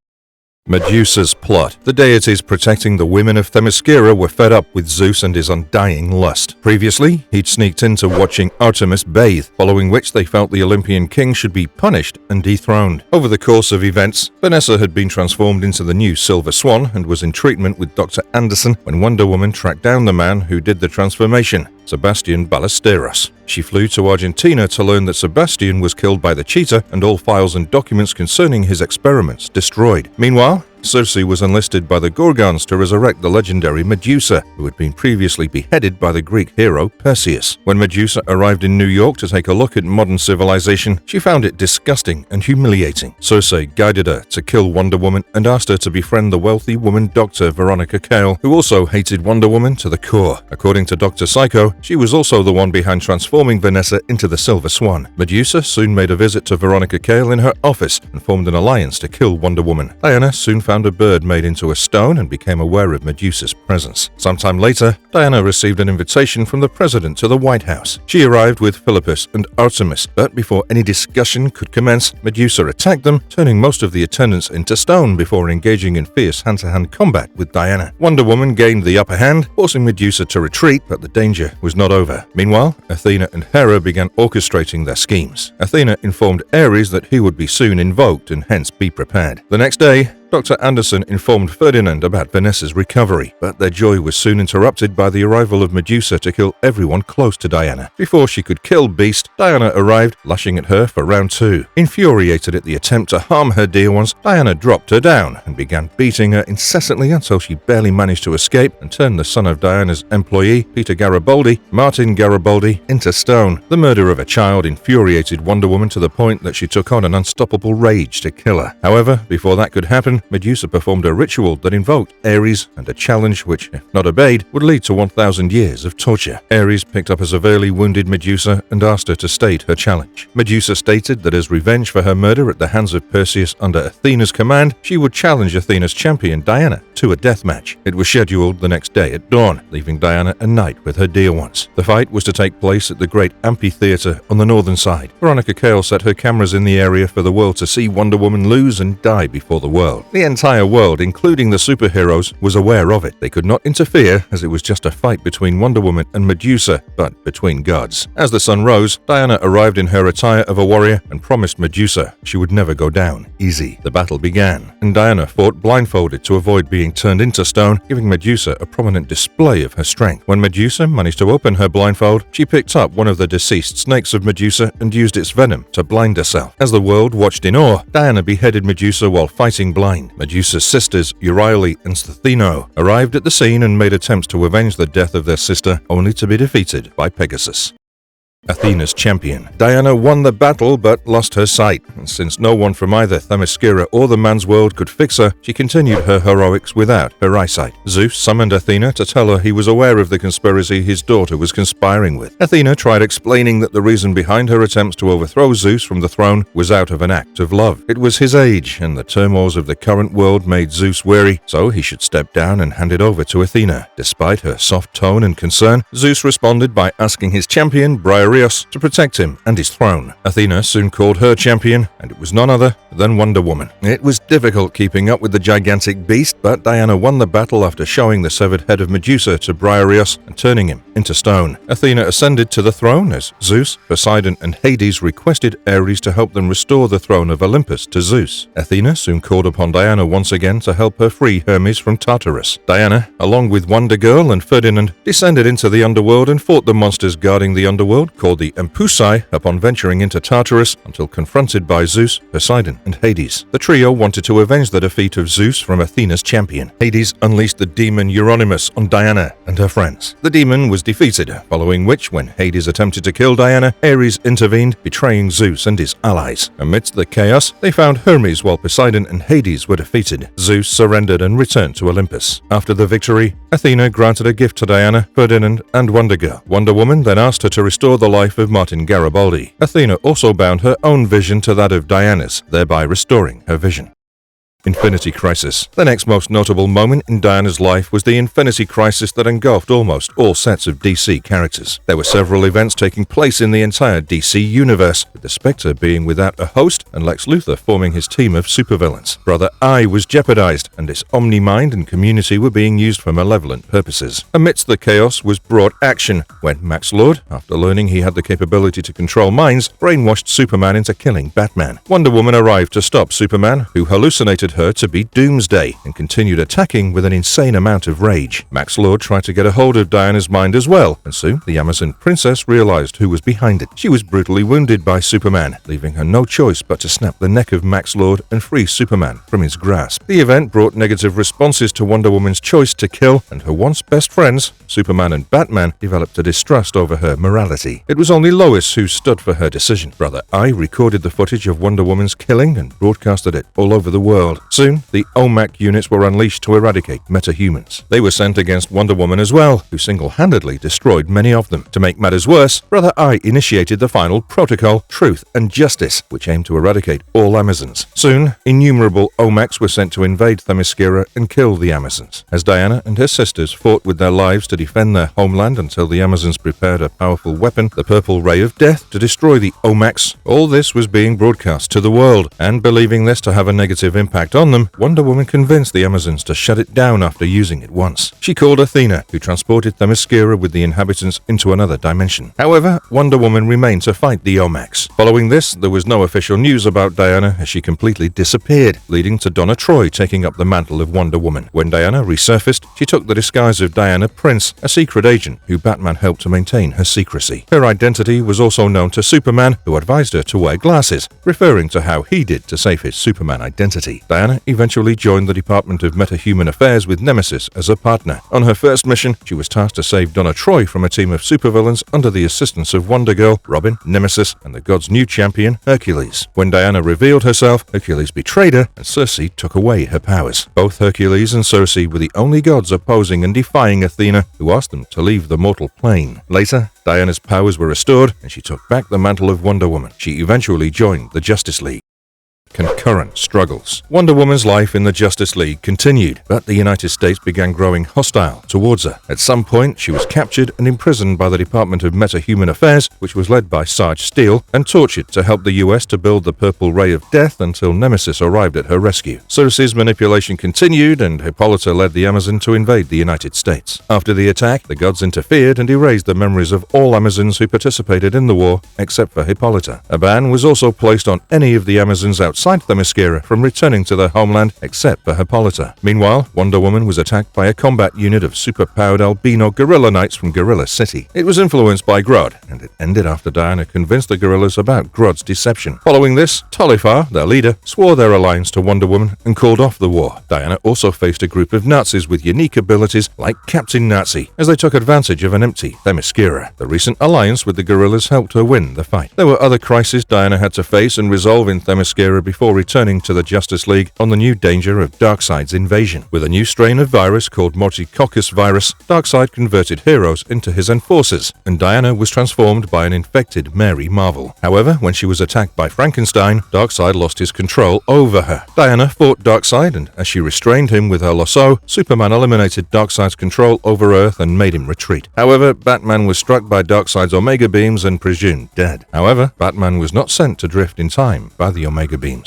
Medusa's plot. The deities protecting the women of Themyscira were fed up with Zeus and his undying lust. Previously, he'd sneaked into watching Artemis bathe, following which they felt the Olympian king should be punished and dethroned. Over the course of events, Vanessa had been transformed into the new Silver Swan and was in treatment with Dr. Anderson when Wonder Woman tracked down the man who did the transformation, Sebastian Ballesteros. She flew to Argentina to learn that Sebastian was killed by the Cheetah and all files and documents concerning his experiments destroyed. Meanwhile, Circe was enlisted by the Gorgons to resurrect the legendary Medusa, who had been previously beheaded by the Greek hero Perseus. When Medusa arrived in New York to take a look at modern civilization, she found it disgusting and humiliating. Circe guided her to kill Wonder Woman and asked her to befriend the wealthy woman Dr. Veronica Cale, who also hated Wonder Woman to the core. According to Dr. Psycho, she was also the one behind transforming Vanessa into the Silver Swan. Medusa soon made a visit to Veronica Cale in her office and formed an alliance to kill Wonder Woman. Diana soon found a bird made into a stone and became aware of Medusa's presence. Sometime later, Diana received an invitation from the president to the White House. She arrived with Philippus and Artemis, but before any discussion could commence, Medusa attacked them, turning most of the attendants into stone before engaging in fierce hand-to-hand combat with Diana. Wonder Woman gained the upper hand, forcing Medusa to retreat, but the danger was not over. Meanwhile, Athena and Hera began orchestrating their schemes. Athena informed Ares that he would be soon invoked and hence be prepared. The next day, Dr. Anderson informed Ferdinand about Vanessa's recovery, but their joy was soon interrupted by the arrival of Medusa to kill everyone close to Diana. Before she could kill Beast, Diana arrived, lashing at her for round 2. Infuriated at the attempt to harm her dear ones, Diana dropped her down and began beating her incessantly until she barely managed to escape and turned the son of Diana's employee, Peter Garibaldi, Martin Garibaldi, into stone. The murder of a child infuriated Wonder Woman to the point that she took on an unstoppable rage to kill her. However, before that could happen, Medusa performed a ritual that invoked Ares and a challenge which, if not obeyed, would lead to 1,000 years of torture. Ares picked up a severely wounded Medusa and asked her to state her challenge. Medusa stated that as revenge for her murder at the hands of Perseus under Athena's command, she would challenge Athena's champion Diana to a death match. It was scheduled the next day at dawn, leaving Diana a night with her dear ones. The fight was to take place at the great amphitheater on the northern side. Veronica Cale set her cameras in the area for the world to see Wonder Woman lose and die before the world. The entire world, including the superheroes, was aware of it. They could not interfere as it was just a fight between Wonder Woman and Medusa, but between gods. As the sun rose, Diana arrived in her attire of a warrior and promised Medusa she would never go down easy. The battle began, and Diana fought blindfolded to avoid being turned into stone, giving Medusa a prominent display of her strength. When Medusa managed to open her blindfold, she picked up one of the deceased snakes of Medusa and used its venom to blind herself. As the world watched in awe, Diana beheaded Medusa while fighting blind. Medusa's sisters, Euryale and Stheno, arrived at the scene and made attempts to avenge the death of their sister, only to be defeated by Pegasus. Athena's champion. Diana won the battle but lost her sight, and since no one from either Themyscira or the man's world could fix her, she continued her heroics without her eyesight. Zeus summoned Athena to tell her he was aware of the conspiracy his daughter was conspiring with. Athena tried explaining that the reason behind her attempts to overthrow Zeus from the throne was out of an act of love. It was his age, and the turmoils of the current world made Zeus weary, so he should step down and hand it over to Athena. Despite her soft tone and concern, Zeus responded by asking his champion, Briareus, to protect him and his throne. Athena soon called her champion, and it was none other than Wonder Woman. It was difficult keeping up with the gigantic beast, but Diana won the battle after showing the severed head of Medusa to Briareus and turning him into stone. Athena ascended to the throne as Zeus, Poseidon, and Hades requested Ares to help them restore the throne of Olympus to Zeus. Athena soon called upon Diana once again to help her free Hermes from Tartarus. Diana, along with Wonder Girl and Ferdinand, descended into the underworld and fought the monsters guarding the underworld, called the Empusai, upon venturing into Tartarus until confronted by Zeus, Poseidon, and Hades. The trio wanted to avenge the defeat of Zeus from Athena's champion. Hades unleashed the demon Euronymous on Diana and her friends. The demon was defeated, following which, when Hades attempted to kill Diana, Ares intervened, betraying Zeus and his allies. Amidst the chaos, they found Hermes while Poseidon and Hades were defeated. Zeus surrendered and returned to Olympus. After the victory, Athena granted a gift to Diana, Ferdinand, and Wonder Girl. Wonder Woman then asked her to restore the life of Martin Garibaldi. Athena also bound her own vision to that of Diana's, thereby restoring her vision. Infinity Crisis. The next most notable moment in Diana's life was the Infinity Crisis that engulfed almost all sets of DC characters. There were several events taking place in the entire DC universe, with the Spectre being without a host and Lex Luthor forming his team of supervillains. Brother Eye was jeopardized, and his Omni-Mind and community were being used for malevolent purposes. Amidst the chaos was brought action, when Max Lord, after learning he had the capability to control minds, brainwashed Superman into killing Batman. Wonder Woman arrived to stop Superman, who hallucinated her to be Doomsday and continued attacking with an insane amount of rage. Max Lord tried to get a hold of Diana's mind as well, and soon the Amazon princess realized who was behind it. She was brutally wounded by Superman, leaving her no choice but to snap the neck of Max Lord and free Superman from his grasp. The event brought negative responses to Wonder Woman's choice to kill, and her once best friends, Superman and Batman, developed a distrust over her morality. It was only Lois who stood for her decision. Brother Eye recorded the footage of Wonder Woman's killing and broadcasted it all over the world. Soon, the OMAC units were unleashed to eradicate metahumans. They were sent against Wonder Woman as well, who single-handedly destroyed many of them. To make matters worse, Brother Eye initiated the final protocol, Truth and Justice, which aimed to eradicate all Amazons. Soon, innumerable OMACs were sent to invade Themyscira and kill the Amazons. As Diana and her sisters fought with their lives to defend their homeland until the Amazons prepared a powerful weapon, the Purple Ray of Death, to destroy the OMACs, all this was being broadcast to the world, and believing this to have a negative impact attacked on them, Wonder Woman convinced the Amazons to shut it down after using it once. She called Athena, who transported Themyscira with the inhabitants into another dimension. However, Wonder Woman remained to fight the Omax. Following this, there was no official news about Diana as she completely disappeared, leading to Donna Troy taking up the mantle of Wonder Woman. When Diana resurfaced, she took the disguise of Diana Prince, a secret agent who Batman helped to maintain her secrecy. Her identity was also known to Superman, who advised her to wear glasses, referring to how he did to save his Superman identity. Diana eventually joined the Department of Metahuman Affairs with Nemesis as a partner. On her first mission, she was tasked to save Donna Troy from a team of supervillains under the assistance of Wonder Girl, Robin, Nemesis, and the god's new champion, Hercules. When Diana revealed herself, Hercules betrayed her, and Circe took away her powers. Both Hercules and Circe were the only gods opposing and defying Athena, who asked them to leave the mortal plane. Later, Diana's powers were restored, and she took back the mantle of Wonder Woman. She eventually joined the Justice League. Concurrent struggles. Wonder Woman's life in the Justice League continued, but the United States began growing hostile towards her. At some point, she was captured and imprisoned by the Department of Metahuman Affairs, which was led by Sarge Steele, and tortured to help the US to build the Purple Ray of Death until Nemesis arrived at her rescue. Circe's manipulation continued, and Hippolyta led the Amazon to invade the United States. After the attack, the gods interfered and erased the memories of all Amazons who participated in the war, except for Hippolyta. A ban was also placed on any of the Amazons outside Themyscira from returning to their homeland except for Hippolyta. Meanwhile, Wonder Woman was attacked by a combat unit of super-powered albino gorilla knights from Gorilla City. It was influenced by Grodd, and it ended after Diana convinced the gorillas about Grodd's deception. Following this, Tolifar, their leader, swore their alliance to Wonder Woman and called off the war. Diana also faced a group of Nazis with unique abilities like Captain Nazi, as they took advantage of an empty Themyscira. The recent alliance with the gorillas helped her win the fight. There were other crises Diana had to face and resolve in Themyscira before returning to the Justice League on the new danger of Darkseid's invasion. With a new strain of virus called Morticoccus virus, Darkseid converted heroes into his enforcers, and Diana was transformed by an infected Mary Marvel. However, when she was attacked by Frankenstein, Darkseid lost his control over her. Diana fought Darkseid, and as she restrained him with her lasso, Superman eliminated Darkseid's control over Earth and made him retreat. However, Batman was struck by Darkseid's Omega beams and presumed dead. However, Batman was not sent to drift in time by the Omega beams.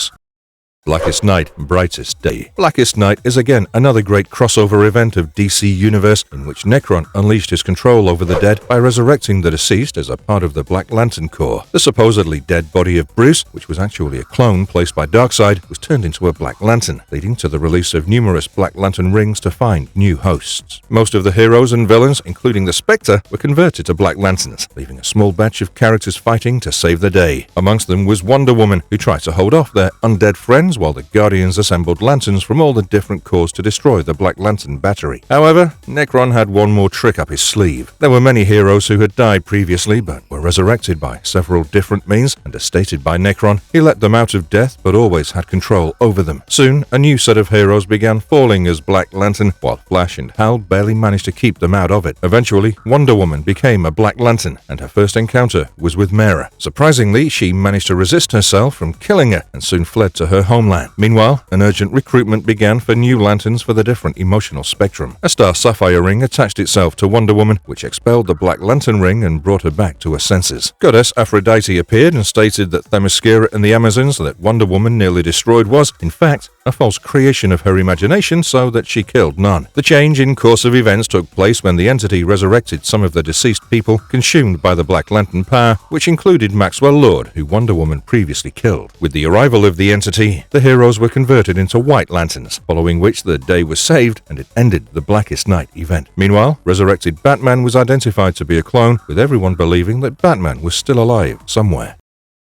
Blackest Night, Brightest Day. Blackest Night is again another great crossover event of DC Universe in which Nekron unleashed his control over the dead by resurrecting the deceased as a part of the Black Lantern Corps. The supposedly dead body of Bruce, which was actually a clone placed by Darkseid, was turned into a Black Lantern, leading to the release of numerous Black Lantern rings to find new hosts. Most of the heroes and villains, including the Spectre, were converted to Black Lanterns, leaving a small batch of characters fighting to save the day. Amongst them was Wonder Woman, who tried to hold off their undead friends while the Guardians assembled lanterns from all the different corps to destroy the Black Lantern battery. However, Nekron had one more trick up his sleeve. There were many heroes who had died previously but were resurrected by several different means, and as stated by Nekron, he let them out of death but always had control over them. Soon, a new set of heroes began falling as Black Lantern, while Flash and Hal barely managed to keep them out of it. Eventually, Wonder Woman became a Black Lantern, and her first encounter was with Mera. Surprisingly, she managed to resist herself from killing her and soon fled to her homeland. Meanwhile, an urgent recruitment began for new lanterns for the different emotional spectrum. A Star Sapphire ring attached itself to Wonder Woman, which expelled the Black Lantern ring and brought her back to her senses. Goddess Aphrodite appeared and stated that Themyscira and the Amazons that Wonder Woman nearly destroyed was, in fact, a false creation of her imagination so that she killed none. The change in course of events took place when the entity resurrected some of the deceased people consumed by the Black Lantern power, which included Maxwell Lord, who Wonder Woman previously killed. With the arrival of the entity, the heroes were converted into White Lanterns, following which the day was saved and it ended the Blackest Night event. Meanwhile, resurrected Batman was identified to be a clone, with everyone believing that Batman was still alive somewhere.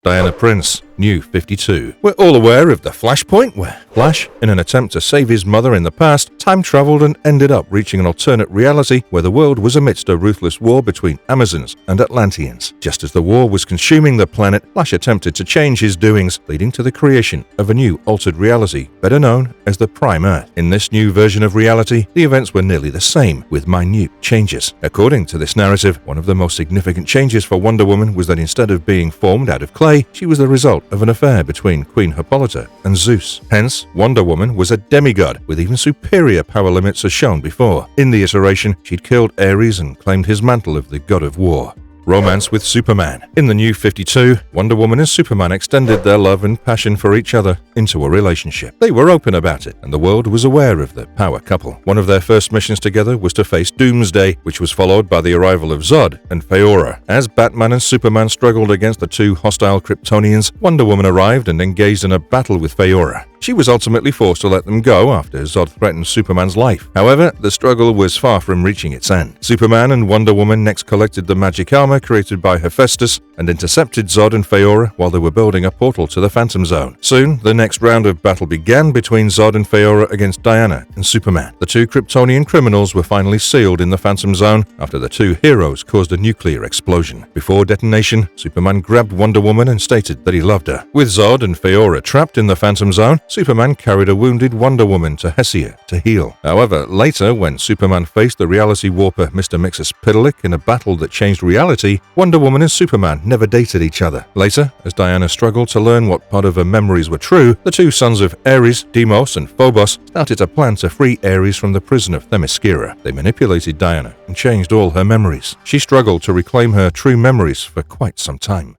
Diana Prince, New 52. We're all aware of the Flashpoint, where Flash, in an attempt to save his mother in the past, time-traveled and ended up reaching an alternate reality where the world was amidst a ruthless war between Amazons and Atlanteans. Just as the war was consuming the planet, Flash attempted to change his doings, leading to the creation of a new altered reality, better known as the Prime Earth. In this new version of reality, the events were nearly the same, with minute changes. According to this narrative, one of the most significant changes for Wonder Woman was that instead of being formed out of clay, she was the result of an affair between Queen Hippolyta and Zeus. Hence, Wonder Woman was a demigod with even superior power limits as shown before. In the iteration, she'd killed Ares and claimed his mantle of the god of war. Romance with Superman. In the New 52, Wonder Woman and Superman extended their love and passion for each other into a relationship. They were open about it, and the world was aware of the power couple. One of their first missions together was to face Doomsday, which was followed by the arrival of Zod and Faora. As Batman and Superman struggled against the two hostile Kryptonians, Wonder Woman arrived and engaged in a battle with Faora. She was ultimately forced to let them go after Zod threatened Superman's life. However, the struggle was far from reaching its end. Superman and Wonder Woman next collected the magic armor created by Hephaestus and intercepted Zod and Faora while they were building a portal to the Phantom Zone. Soon, the next round of battle began between Zod and Faora against Diana and Superman. The two Kryptonian criminals were finally sealed in the Phantom Zone after the two heroes caused a nuclear explosion. Before detonation, Superman grabbed Wonder Woman and stated that he loved her. With Zod and Faora trapped in the Phantom Zone, Superman carried a wounded Wonder Woman to Hesea to heal. However, later, when Superman faced the reality warper Mr. Mxyzptlk in a battle that changed reality, Wonder Woman and Superman never dated each other. Later, as Diana struggled to learn what part of her memories were true, the two sons of Ares, Deimos, and Phobos started a plan to free Ares from the prison of Themyscira. They manipulated Diana and changed all her memories. She struggled to reclaim her true memories for quite some time.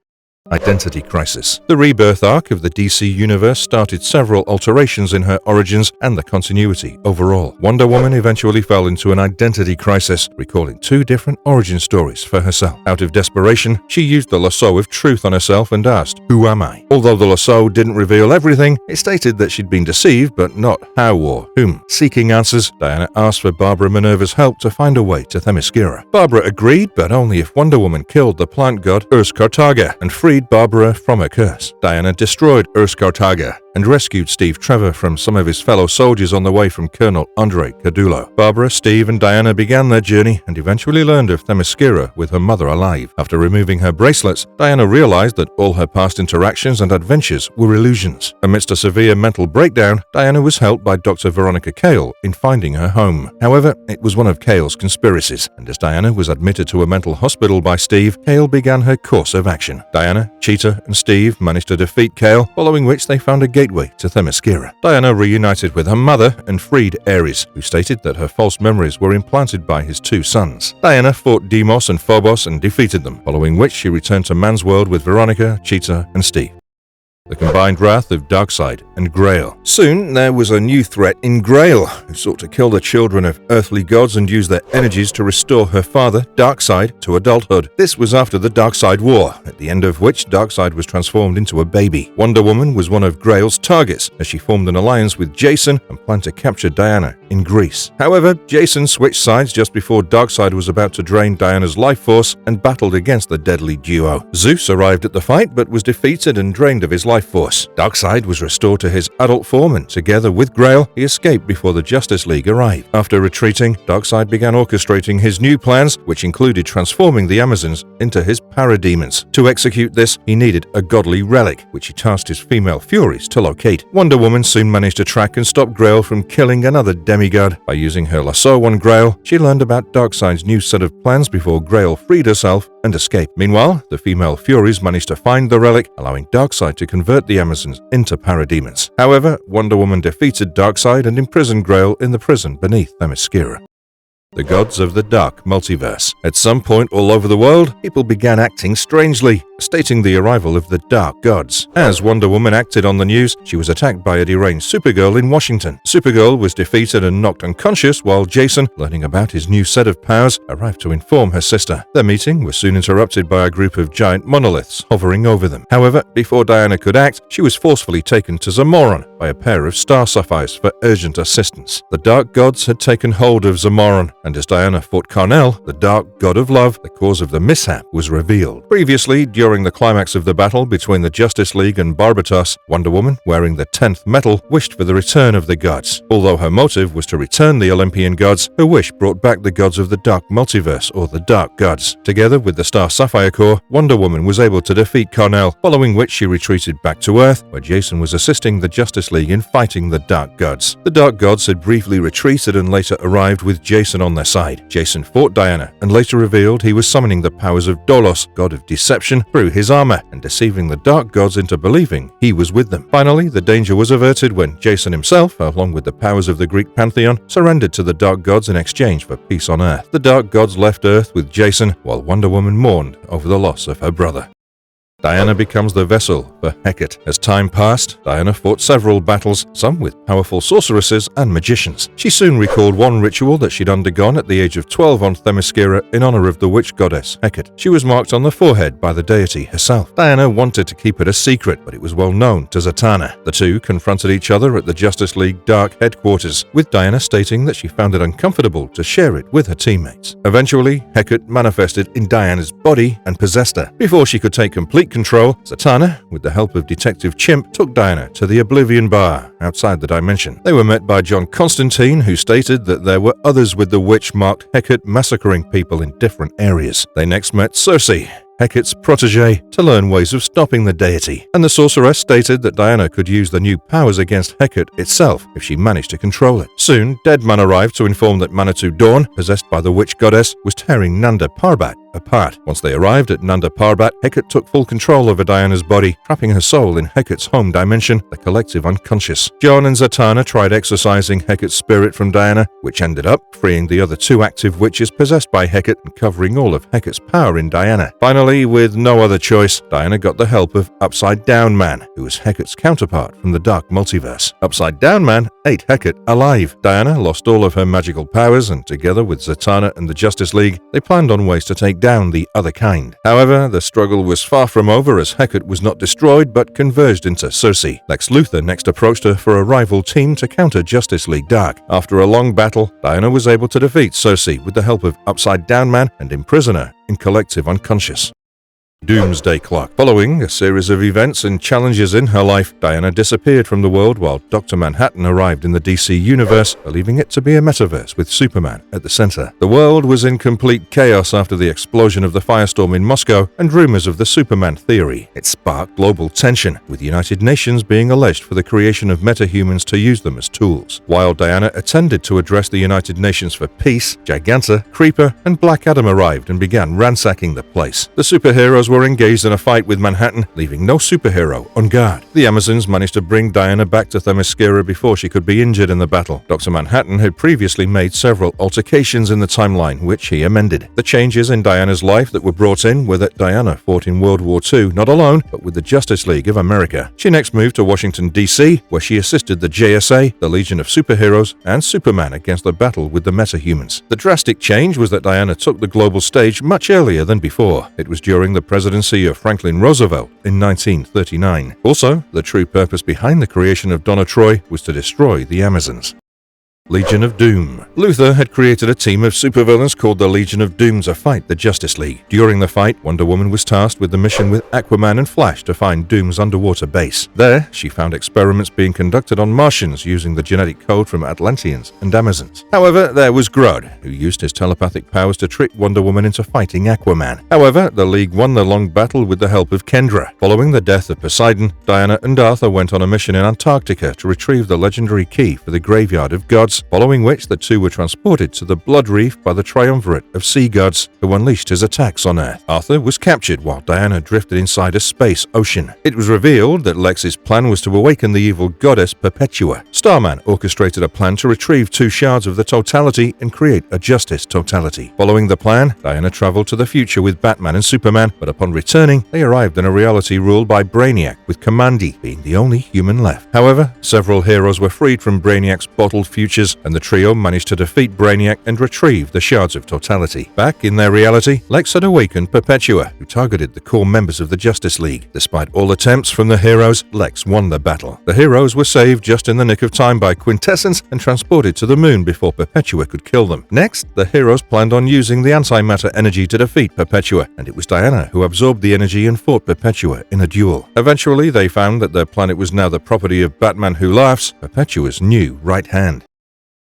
Identity crisis. The Rebirth arc of the DC Universe started several alterations in her origins and the continuity overall. Wonder Woman eventually fell into an identity crisis, recalling two different origin stories for herself. Out of desperation, she used the lasso of truth on herself and asked, "Who am I?" Although the lasso didn't reveal everything, it stated that she'd been deceived, but not how or whom. Seeking answers, Diana asked for Barbara Minerva's help to find a way to Themyscira. Barbara agreed, but only if Wonder Woman killed the plant god Urs-Kartaga and freed Barbara from her curse. Diana destroyed Urs-Kartaga and rescued Steve Trevor from some of his fellow soldiers on the way from Colonel Andre Cadulo. Barbara, Steve, and Diana began their journey and eventually learned of Themyscira with her mother alive. After removing her bracelets, Diana realized that all her past interactions and adventures were illusions. Amidst a severe mental breakdown, Diana was helped by Dr. Veronica Cale in finding her home. However, it was one of Cale's conspiracies, and as Diana was admitted to a mental hospital by Steve, Cale began her course of action. Diana, Cheetah, and Steve managed to defeat Cale, following which they found a gateway to Themyscira. Diana reunited with her mother and freed Ares, who stated that her false memories were implanted by his two sons. Diana fought Deimos and Phobos and defeated them, following which she returned to man's world with Veronica, Cheetah, and Steve. The combined wrath of Darkseid and Grail. Soon, there was a new threat in Grail, who sought to kill the children of earthly gods and use their energies to restore her father, Darkseid, to adulthood. This was after the Darkseid War, at the end of which Darkseid was transformed into a baby. Wonder Woman was one of Grail's targets, as she formed an alliance with Jason and planned to capture Diana in Greece. However, Jason switched sides just before Darkseid was about to drain Diana's life force and battled against the deadly duo. Zeus arrived at the fight, but was defeated and drained of his life force. Darkseid was restored to his adult form, and together with Grail, he escaped before the Justice League arrived. After retreating, Darkseid began orchestrating his new plans, which included transforming the Amazons into his parademons. To execute this, he needed a godly relic, which he tasked his female Furies to locate. Wonder Woman soon managed to track and stop Grail from killing another demigod. By using her lasso on Grail, she learned about Darkseid's new set of plans before Grail freed herself and escaped. Meanwhile, the female Furies managed to find the relic, allowing Darkseid to convert the Amazons into parademons. However, Wonder Woman defeated Darkseid and imprisoned Grail in the prison beneath Themyscira. The gods of the dark multiverse. At some point all over the world, people began acting strangely, stating the arrival of the dark gods. As Wonder Woman acted on the news, she was attacked by a deranged Supergirl in Washington. Supergirl was defeated and knocked unconscious, while Jason, learning about his new set of powers, arrived to inform her sister. Their meeting was soon interrupted by a group of giant monoliths hovering over them. However, before Diana could act, she was forcefully taken to Zamoron by a pair of star sapphires for urgent assistance. The dark gods had taken hold of Zamoron, and as Diana fought Carnell, the dark god of love, the cause of the mishap was revealed. Previously, during the climax of the battle between the Justice League and Barbatos, Wonder Woman, wearing the 10th metal, wished for the return of the gods. Although her motive was to return the Olympian gods, her wish brought back the gods of the dark multiverse, or the dark gods. Together with the Star Sapphire Corps, Wonder Woman was able to defeat Carnell, following which she retreated back to Earth, where Jason was assisting the Justice League in fighting the dark gods. The dark gods had briefly retreated and later arrived with Jason on their side. Jason fought Diana and later revealed he was summoning the powers of Dolos, god of deception, through his armor and deceiving the dark gods into believing he was with them. Finally, the danger was averted when Jason himself, along with the powers of the Greek pantheon, surrendered to the dark gods in exchange for peace on Earth. The dark gods left Earth with Jason, while Wonder Woman mourned over the loss of her brother. Diana becomes the vessel for Hecate. As time passed, Diana fought several battles, some with powerful sorceresses and magicians. She soon recalled one ritual that she'd undergone at the age of 12 on Themyscira in honor of the witch goddess Hecate. She was marked on the forehead by the deity herself. Diana wanted to keep it a secret, but it was well known to Zatanna. The two confronted each other at the Justice League Dark headquarters, with Diana stating that she found it uncomfortable to share it with her teammates. Eventually, Hecate manifested in Diana's body and possessed her. Before she could take complete control, Zatanna, with the help of Detective Chimp, took Diana to the Oblivion Bar outside the dimension. They were met by John Constantine, who stated that there were others with the witch marked Hecate massacring people in different areas. They next met Circe, Hecate's protege, to learn ways of stopping the deity, and the sorceress stated that Diana could use the new powers against Hecate itself if she managed to control it. Soon, Deadman arrived to inform that Manitou Dawn, possessed by the witch goddess, was tearing Nanda Parbat apart. Once they arrived at Nanda Parbat, Hecate took full control over Diana's body, trapping her soul in Hecate's home dimension, the collective unconscious. John and Zatanna tried exorcising Hecate's spirit from Diana, which ended up freeing the other two active witches possessed by Hecate and covering all of Hecate's power in Diana. Finally, with no other choice, Diana got the help of Upside Down Man, who was Hecate's counterpart from the Dark Multiverse. Upside Down Man ate Hecate alive. Diana lost all of her magical powers, and together with Zatanna and the Justice League, they planned on ways to take down the other kind. However, the struggle was far from over, as Hecate was not destroyed but converged into Circe. Lex Luthor next approached her for a rival team to counter Justice League Dark. After a long battle, Diana was able to defeat Circe with the help of Upside Down Man and imprison her in collective unconscious. Doomsday Clock. Following a series of events and challenges in her life, Diana disappeared from the world while Dr. Manhattan arrived in the DC universe, believing it to be a metaverse with Superman at the center. The world was in complete chaos after the explosion of the firestorm in Moscow and rumors of the Superman theory. It sparked global tension, with the United Nations being alleged for the creation of metahumans to use them as tools. While Diana attended to address the United Nations for peace, Giganta, Creeper, and Black Adam arrived and began ransacking the place. The superheroes were engaged in a fight with Manhattan, leaving no superhero on guard. The Amazons managed to bring Diana back to Themyscira before she could be injured in the battle. Dr. Manhattan had previously made several altercations in the timeline, which he amended. The changes in Diana's life that were brought in were that Diana fought in World War II, not alone, but with the Justice League of America. She next moved to Washington, D.C., where she assisted the JSA, the Legion of Superheroes, and Superman against the battle with the metahumans. The drastic change was that Diana took the global stage much earlier than before. It was during the presidency of Franklin Roosevelt in 1939. Also, the true purpose behind the creation of Donna Troy was to destroy the Amazons. Legion of Doom. Luthor had created a team of supervillains called the Legion of Doom to fight the Justice League. During the fight, Wonder Woman was tasked with the mission with Aquaman and Flash to find Doom's underwater base. There, she found experiments being conducted on Martians using the genetic code from Atlanteans and Amazons. However, there was Grodd, who used his telepathic powers to trick Wonder Woman into fighting Aquaman. However, the League won the long battle with the help of Kendra. Following the death of Poseidon, Diana and Arthur went on a mission in Antarctica to retrieve the legendary key for the Graveyard of Gods, following which the two were transported to the Blood Reef by the triumvirate of sea gods who unleashed his attacks on Earth. Arthur was captured while Diana drifted inside a space ocean. It was revealed that Lex's plan was to awaken the evil goddess Perpetua. Starman orchestrated a plan to retrieve two shards of the Totality and create a Justice Totality. Following the plan, Diana traveled to the future with Batman and Superman, but upon returning, they arrived in a reality ruled by Brainiac, with Kamandi being the only human left. However, several heroes were freed from Brainiac's bottled futures, and the trio managed to defeat Brainiac and retrieve the shards of Totality. Back in their reality, Lex had awakened Perpetua, who targeted the core members of the Justice League. Despite all attempts from the heroes, Lex won the battle. The heroes were saved just in the nick of time by Quintessence and transported to the moon before Perpetua could kill them. Next, the heroes planned on using the antimatter energy to defeat Perpetua, and it was Diana who absorbed the energy and fought Perpetua in a duel. Eventually, they found that their planet was now the property of Batman Who Laughs, Perpetua's new right hand.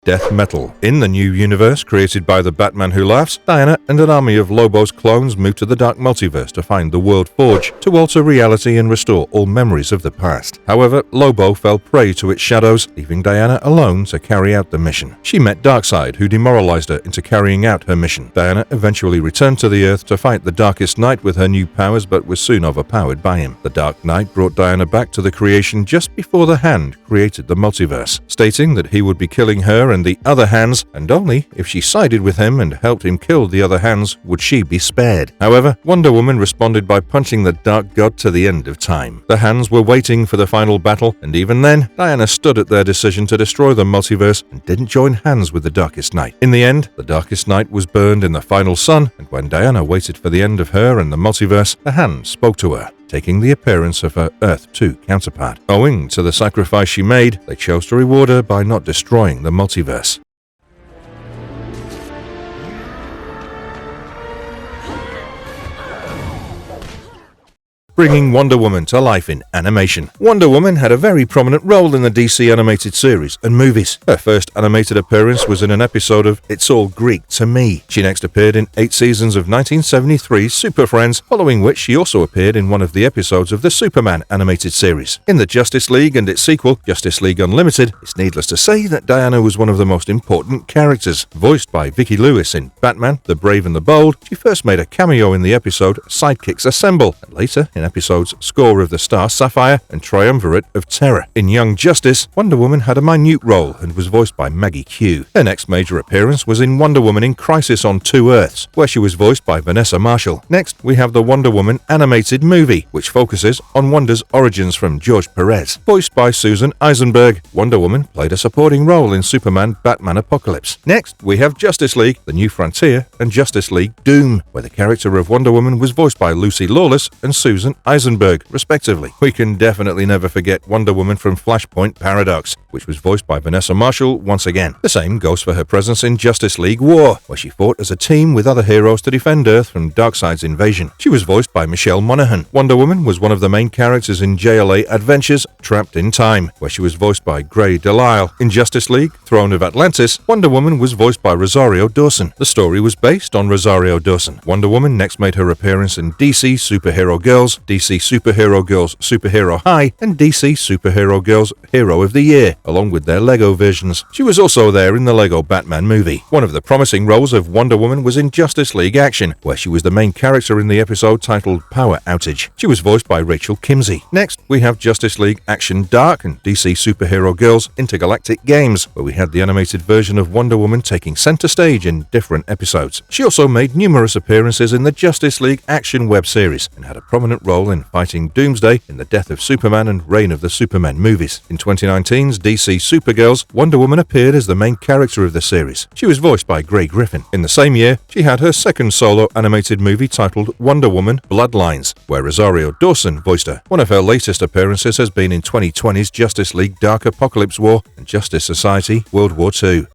death metal. In the new universe created by the Batman Who Laughs, Diana and an army of Lobo's clones move to the Dark Multiverse to find the World Forge to alter reality and restore all memories of the past. However, Lobo fell prey to its shadows, leaving Diana alone to carry out the mission. She met Darkseid, who demoralized her into carrying out her mission. Diana eventually returned to the Earth to fight the Darkest Night with her new powers, but was soon overpowered by him. The Dark Knight brought Diana back to the creation just before the Hand created the multiverse, stating that he would be killing her and the other Hands, and only if she sided with him and helped him kill the other Hands would she be spared. However, Wonder Woman responded by punching the Dark God to the end of time. The Hands were waiting for the final battle, and even then, Diana stood at their decision to destroy the multiverse and didn't join hands with the Darkest Night. In the end, the Darkest Night was burned in the final sun, and when Diana waited for the end of her and the multiverse, the Hand spoke to her, taking the appearance of her Earth 2 counterpart. Owing to the sacrifice she made, they chose to reward her by not destroying the multiverse. Bringing Wonder Woman to life in animation. Wonder Woman had a very prominent role in the DC animated series and movies. Her first animated appearance was in an episode of It's All Greek to Me. She next appeared in 8 seasons of 1973's Super Friends, following which she also appeared in one of the episodes of the Superman animated series. In the Justice League and its sequel, Justice League Unlimited, it's needless to say that Diana was one of the most important characters. Voiced by Vicki Lewis in Batman, The Brave and the Bold, she first made a cameo in the episode Sidekicks Assemble, and later in episodes Score of the Star Sapphire and Triumvirate of Terror. In Young Justice, Wonder Woman had a minute role and was voiced by Maggie Q. Her next major appearance was in Wonder Woman in Crisis on Two Earths, where she was voiced by Vanessa Marshall. Next, we have the Wonder Woman animated movie, which focuses on Wonder's origins from George Perez. Voiced by Susan Eisenberg, Wonder Woman played a supporting role in Superman Batman Apocalypse. Next, we have Justice League, The New Frontier, and Justice League Doom, where the character of Wonder Woman was voiced by Lucy Lawless and Susan Eisenberg, respectively. We can definitely never forget Wonder Woman from Flashpoint Paradox, which was voiced by Vanessa Marshall once again. The same goes for her presence in Justice League War, where she fought as a team with other heroes to defend Earth from Darkseid's invasion. She was voiced by Michelle Monaghan. Wonder Woman was one of the main characters in JLA Adventures Trapped in Time, where she was voiced by Grey Delisle. In Justice League Throne of Atlantis, Wonder Woman was voiced by Rosario Dawson. The story was based on Rosario Dawson. Wonder Woman next made her appearance in DC Superhero Girls, DC Superhero Girls Superhero High, and DC Superhero Girls Hero of the Year, along with their Lego versions. She was also there in the Lego Batman movie. One of the promising roles of Wonder Woman was in Justice League Action, where she was the main character in the episode titled Power Outage. She was voiced by Rachel Kimsey. Next, we have Justice League Action Dark and DC Superhero Girls Intergalactic Games, where we had the animated version of Wonder Woman taking center stage in different episodes. She also made numerous appearances in the Justice League Action web series and had a prominent role in fighting Doomsday in the Death of Superman and Reign of the Supermen movies. In 2019's DC Supergirls, Wonder Woman appeared as the main character of the series. She was voiced by Grey Griffin. In the same year, she had her second solo animated movie titled Wonder Woman Bloodlines, where Rosario Dawson voiced her. One of her latest appearances has been in 2020's Justice League Dark Apocalypse War and Justice Society World War II.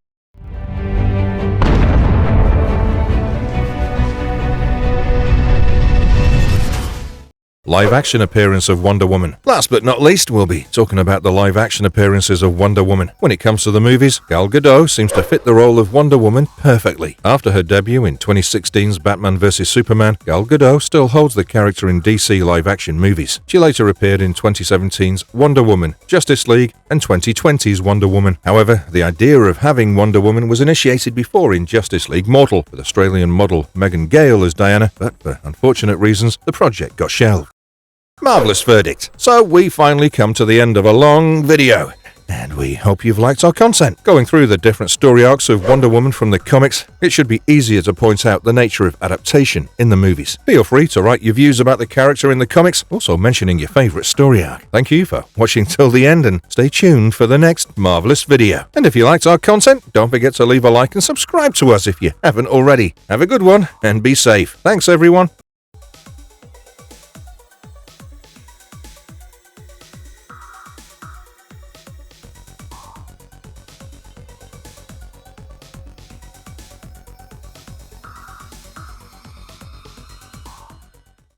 Live-action appearance of Wonder Woman. Last but not least, we'll be talking about the live-action appearances of Wonder Woman. When it comes to the movies, Gal Gadot seems to fit the role of Wonder Woman perfectly. After her debut in 2016's Batman vs Superman, Gal Gadot still holds the character in DC live-action movies. She later appeared in 2017's Wonder Woman, Justice League, and 2020's Wonder Woman. However, the idea of having Wonder Woman was initiated before in Justice League Mortal, with Australian model Megan Gale as Diana, but for unfortunate reasons, the project got shelved. Marvelous verdict. So we finally come to the end of a long video, and we hope you've liked our content. Going through the different story arcs of Wonder Woman from the comics, it should be easier to point out the nature of adaptation in the movies. Feel free to write your views about the character in the comics, also mentioning your favourite story arc. Thank you for watching till the end, and stay tuned for the next marvellous video. And if you liked our content, don't forget to leave a like and subscribe to us if you haven't already. Have a good one, and be safe. Thanks everyone.